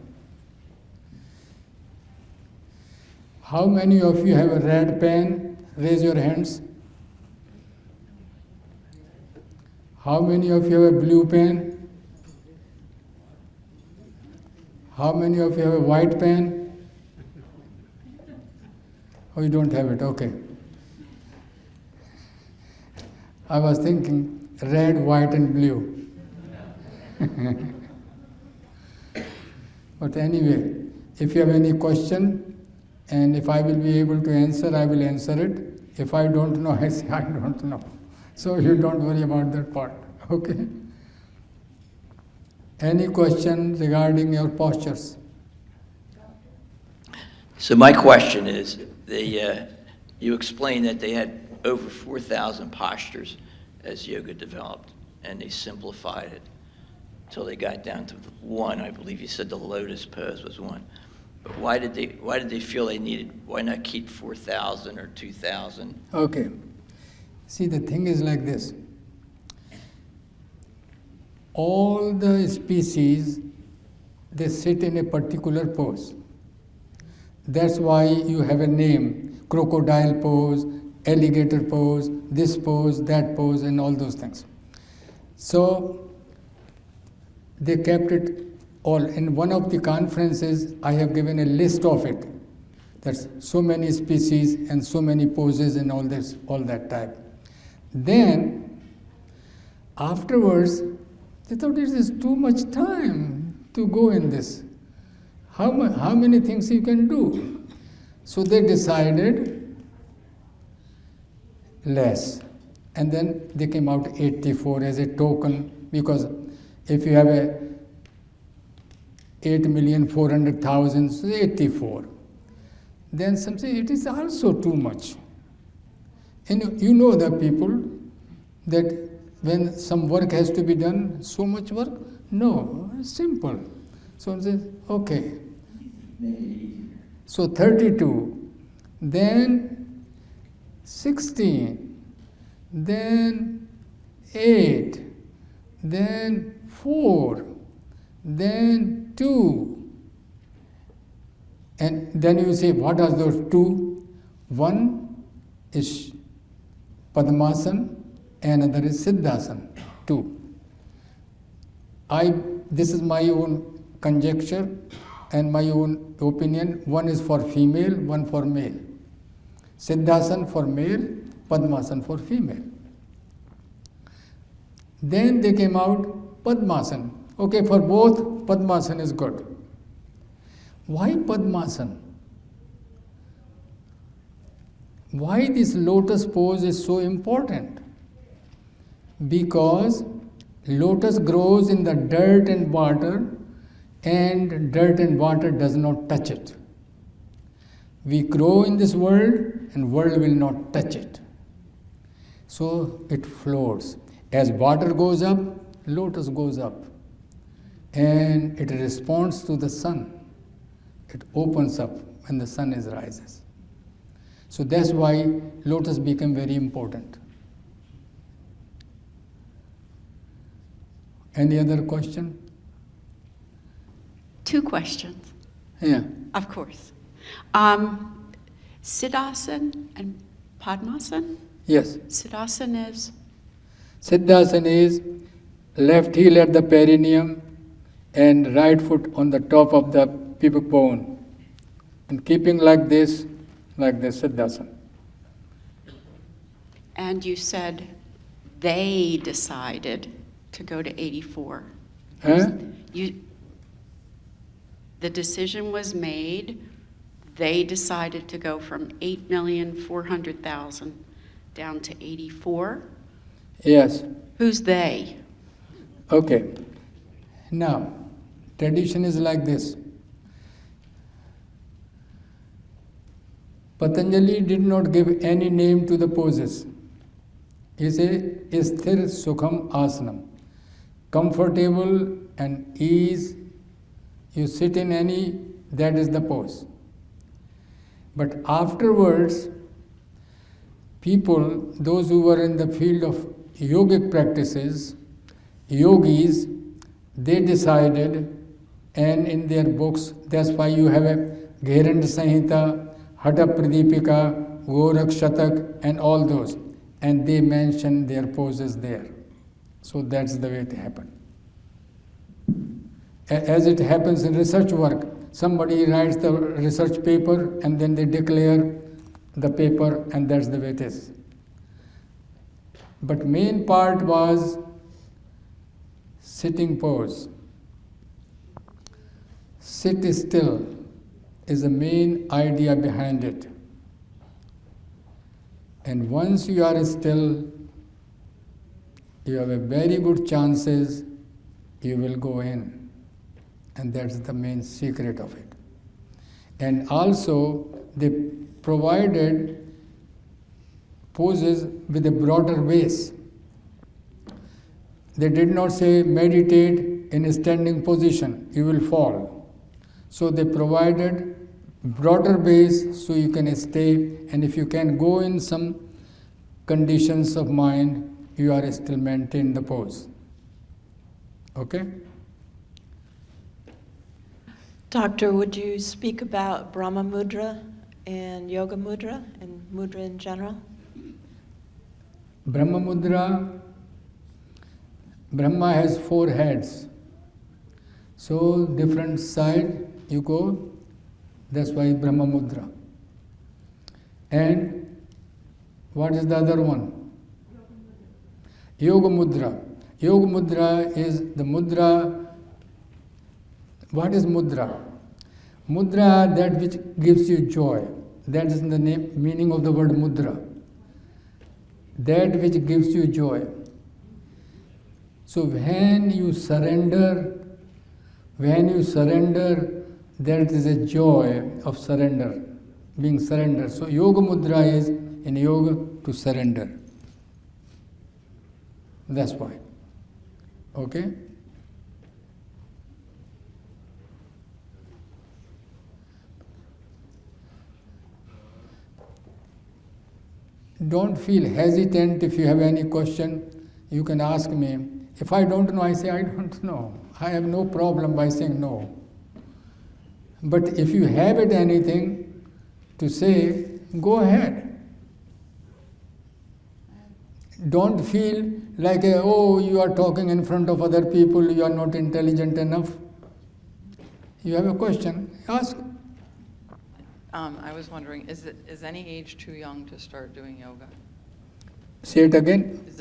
how many of you have a red pen? Raise your hands. How many of you have a blue pen? How many of you have a white pen? Oh, you don't have it, okay. I was thinking red, white and blue. But anyway, if you have any question, and if I will be able to answer, I will answer it. If I don't know, I say I don't know. So you don't worry about that part, okay? Any question regarding your postures? So my question is, you explained that they had over 4,000 postures as yoga developed, and they simplified it until they got down to one. I believe you said the Lotus Pose was one. But why did they feel they needed? Why not keep 4,000 or 2,000? Okay. See, the thing is like this. All the species, they sit in a particular pose. That's why you have a name, crocodile pose, alligator pose, this pose, that pose, and all those things. So they kept it all. In one of the conferences, I have given a list of it. That's so many species and so many poses and all this, all that type. Then, afterwards, they thought this is too much time to go in this. How many things you can do? So they decided less. And then they came out 84 as a token, because if you have a 8,400,000, so 84. Then some say it is also too much. And you know the people that when some work has to be done, so much work? No, simple. So it says, okay. So 32, then 16, then 8, then 4, then 2. And then you say, what are those 2? One is Padmasana, another is Siddhasana, 2. This is my own conjecture and my own opinion. One is for female, one for male. Siddhasana for male, Padmasana for female. Then they came out Padmasana. Okay, for both, Padmasana is good. Why Padmasana? Why this lotus pose is so important? Because lotus grows in the dirt and water, and dirt and water does not touch it. We grow in this world, and world will not touch it. So it floats. As water goes up, lotus goes up. And it responds to the sun. It opens up when the sun rises. So that's why lotus became very important. Any other question? 2 questions, Yeah. of course. Siddhasana and Padmasana? Yes. Siddhasana is? Siddhasana is left heel at the perineum and right foot on the top of the pubic bone. And keeping like this, Siddhasana. And you said they decided to go to 84. Huh? The decision was made. They decided to go from 8,400,000 down to 84. Yes. Who's they? Okay. Now, tradition is like this. Patanjali did not give any name to the poses. He said, Sthir Sukham Asanam. Comfortable and ease. You sit in any, that is the pose. But afterwards, people, those who were in the field of yogic practices, yogis, they decided, and in their books, that's why you have a Gherand Samhita, Hata Pradipika, Gorak Shatak, and all those. And they mention their poses there. So that's the way it happened. As it happens in research work, somebody writes the research paper and then they declare the paper, and that's the way it is. But main part was sitting pose. Sit still is the main idea behind it. And once you are still, you have a very good chances you will go in. And that's the main secret of it. And also, they provided poses with a broader base. They did not say meditate in a standing position, you will fall. So they provided broader base so you can stay, and if you can go in some conditions of mind, you are still maintain the pose. Okay? Doctor, would you speak about Brahma Mudra and Yoga Mudra and Mudra in general? Brahma Mudra, Brahma has 4 heads. So different side you go, that's why Brahma Mudra. And what is the other one? Yoga Mudra. Yoga Mudra is the mudra. What is mudra? Mudra, that which gives you joy. That is the meaning of the word mudra. That which gives you joy. So when you surrender, that is a joy of surrender, being surrendered. So Yoga Mudra is in yoga to surrender. That's why. Okay? Don't feel hesitant. If you have any question, you can ask me. If I don't know, I say, I don't know. I have no problem by saying no. But if you have anything to say, go ahead. Don't feel like, oh, you are talking in front of other people, you are not intelligent enough. You have a question, ask. I was wondering, is any age too young to start doing yoga? Say it again. Is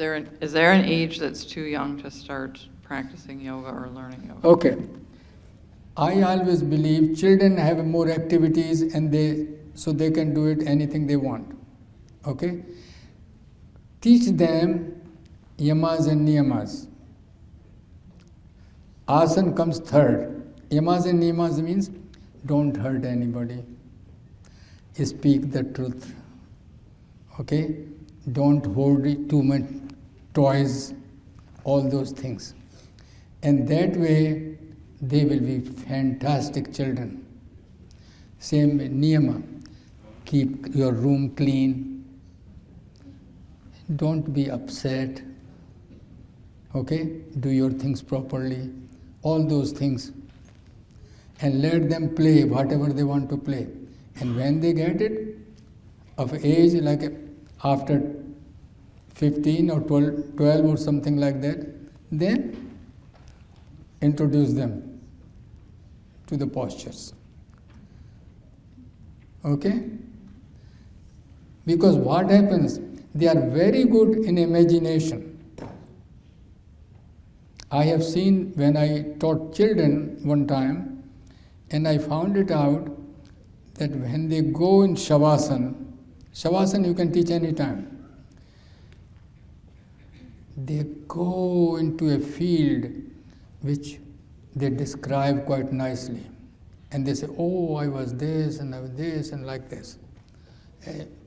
there an age that's too young to start practicing yoga or learning yoga? Okay. I always believe children have more activities and so they can do it anything they want. Okay? Teach them yamas and niyamas. Asana comes third. Yamas and niyamas means don't hurt anybody. Speak the truth. Okay? Don't hold too much toys, all those things. And that way, they will be fantastic children. Same with niyama. Keep your room clean. Don't be upset. Okay? Do your things properly. All those things. And let them play whatever they want to play. And when they get it, of age, like after 15 or 12 or something like that, then introduce them to the postures. Okay? Because what happens, they are very good in imagination. I have seen when I taught children one time, and I found it out that when they go in Shavasana you can teach any time. they go into a field which they describe quite nicely. And they say, oh, I was this, and I was this, and like this.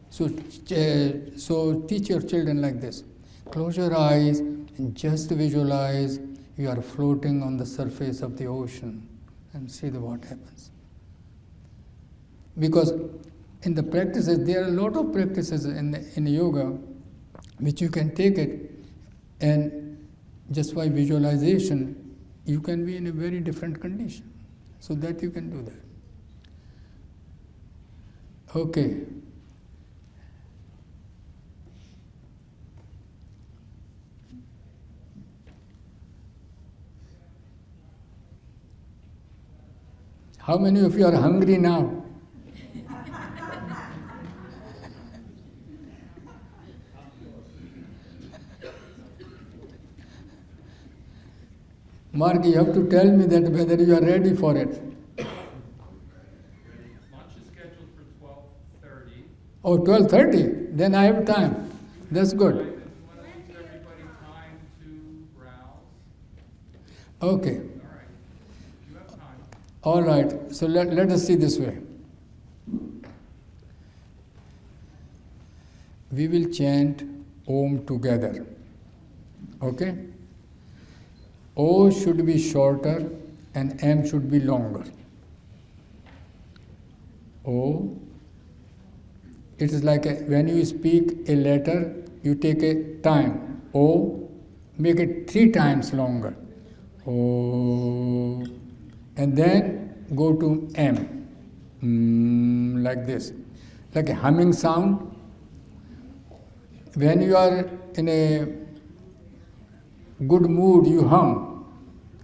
So teach your children like this. Close your eyes and just visualize you are floating on the surface of the ocean and see what happens. Because in the practices, there are a lot of practices in yoga which you can take it, and just by visualization, you can be in a very different condition. So that you can do that. Okay. How many of you are hungry now? Mark, you have to tell me that whether you are ready for it. Lunch is scheduled for 12:30. Oh, 12:30? Then I have time. That's good. Right, and we want to leave everybody time to browse. Okay. All right. You have time. All right. So let us see this way. We will chant Om together. Okay? O should be shorter and M should be longer. O. It is like when you speak a letter, you take a time. O, make it 3 times longer. O. And then go to M. Like this. Like a humming sound. When you are in a good mood, you hum.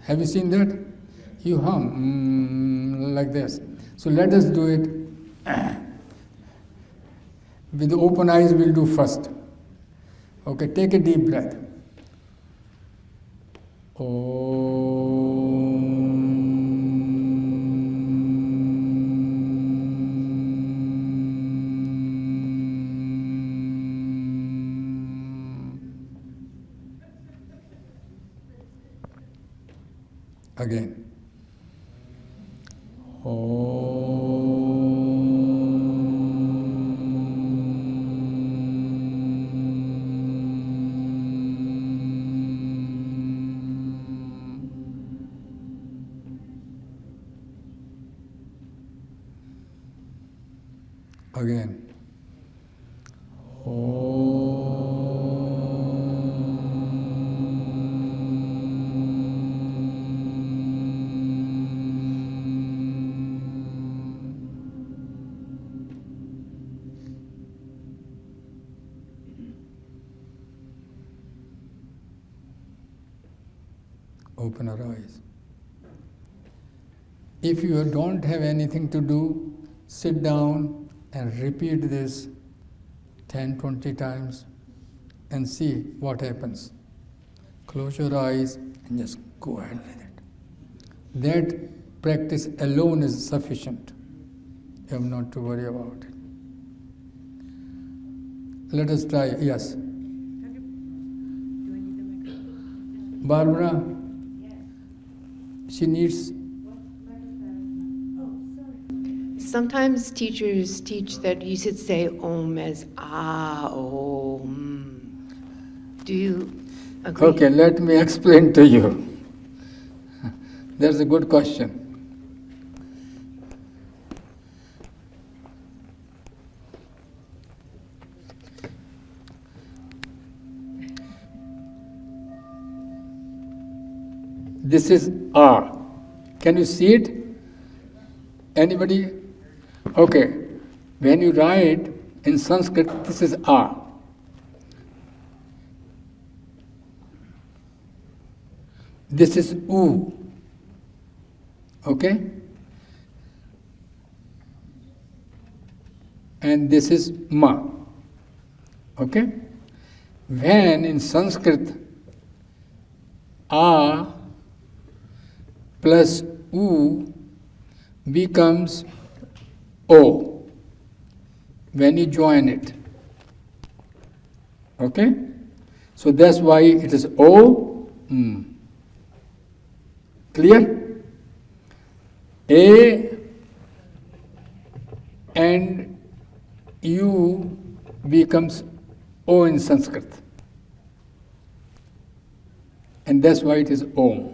Have you seen that? You hum like this. So let us do it. With open eyes, we'll do first. Okay, take a deep breath. Again. Again. Open our eyes. If you don't have anything to do, sit down and repeat this 10-20 times and see what happens. Close your eyes and just go ahead with it. That practice alone is sufficient. You have not to worry about it. Let us try. Yes. Barbara? She needs. Sometimes teachers teach that you should say Om as Ah, Om. Do you agree? Okay, let me explain to you. That's a good question. This is Ah. Can you see it? Anybody? Okay. When you write in Sanskrit, this is Ah. This is U. Okay? And this is Ma. Okay? When in Sanskrit, A plus U becomes O when you join it. Okay? So that's why it is O. Clear? A and U becomes O in Sanskrit. And that's why it is Om.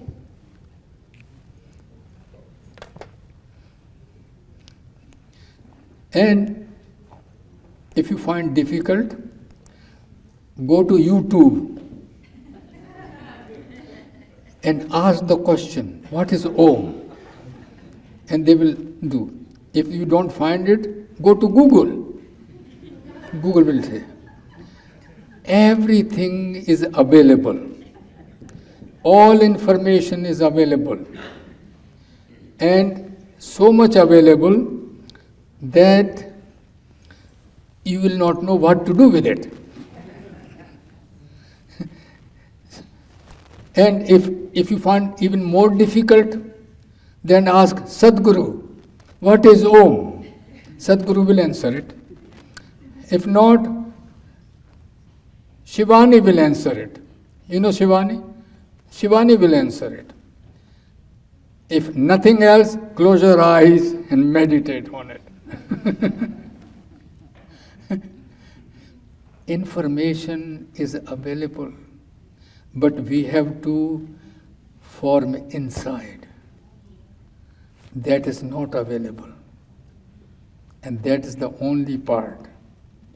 And if you find difficult, go to YouTube and ask the question, what is Om? And they will do. If you don't find it, go to Google. Google will say. Everything is available. All information is available. And so much available that you will not know what to do with it. And if you find even more difficult, then ask Sadguru, what is Om? Sadguru will answer it. If not, Shivani will answer it. You know Shivani? Shivani will answer it. If nothing else, close your eyes and meditate on it. Information is available, but we have to form inside. That is not available. And that is the only part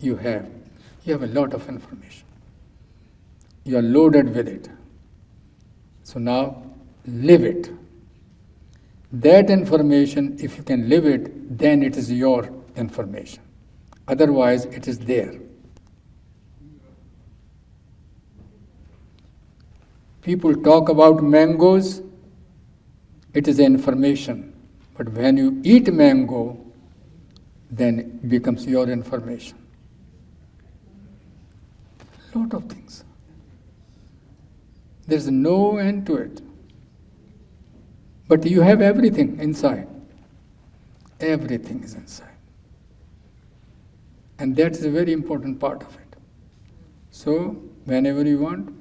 you have. You have a lot of information. You are loaded with it. So now, live it. That information, if you can live it, then it is your information. Otherwise, it is there. People talk about mangoes, it is information. But when you eat mango, then it becomes your information. Lot of things. There's no end to it. But you have everything inside. Everything is inside. And that's a very important part of it. So, whenever you want,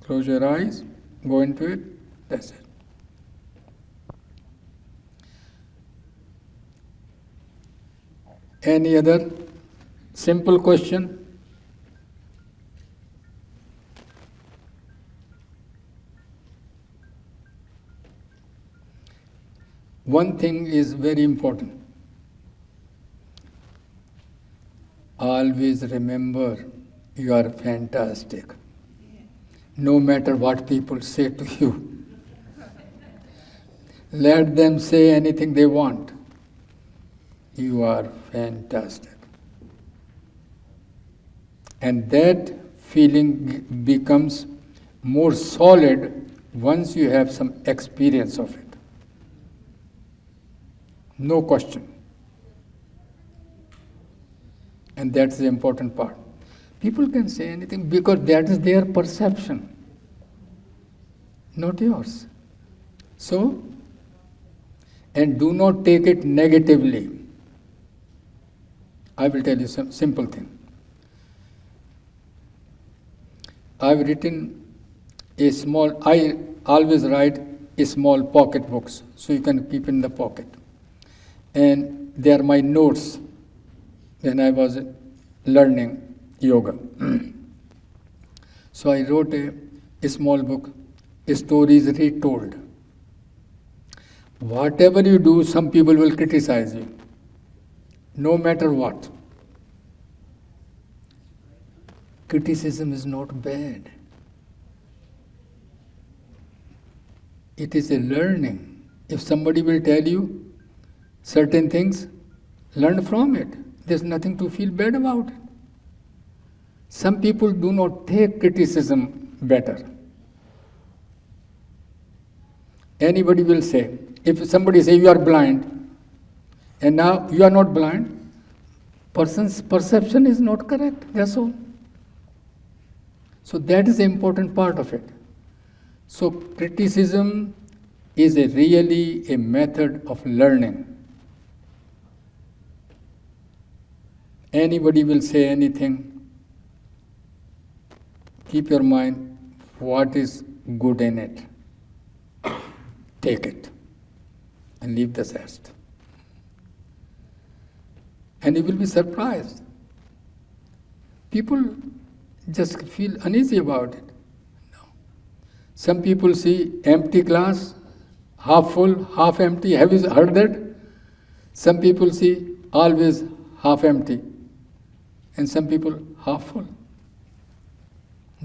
close your eyes, go into it, that's it. Any other simple question? One thing is very important. Always remember you are fantastic. No matter what people say to you. Let them say anything they want. You are fantastic. And that feeling becomes more solid once you have some experience of it. No question. And that's the important part. People can say anything because that is their perception, not yours. So, and do not take it negatively. I will tell you some simple thing. I've written I always write small pocket books, so you can keep in the pocket. And they are my notes when I was learning yoga. So I wrote a small book, Stories Retold. Whatever you do, some people will criticize you, no matter what. Criticism is not bad. It is a learning. If somebody will tell you certain things, learn from it. There's nothing to feel bad about it. Some people do not take criticism better. Anybody will say, if somebody say you are blind, and now you are not blind, person's perception is not correct, that's all. So that is the important part of it. So criticism is really a method of learning. Anybody will say anything, keep your mind what is good in it. Take it and leave the rest. And you will be surprised. People just feel uneasy about it. No. Some people see empty glass, half full, half empty. Have you heard that? Some people see always half empty, and some people half full.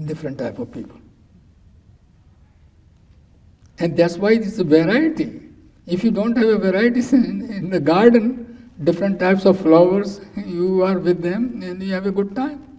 Different type of people. And that's why it's a variety. If you don't have a variety in the garden, different types of flowers, you are with them and you have a good time.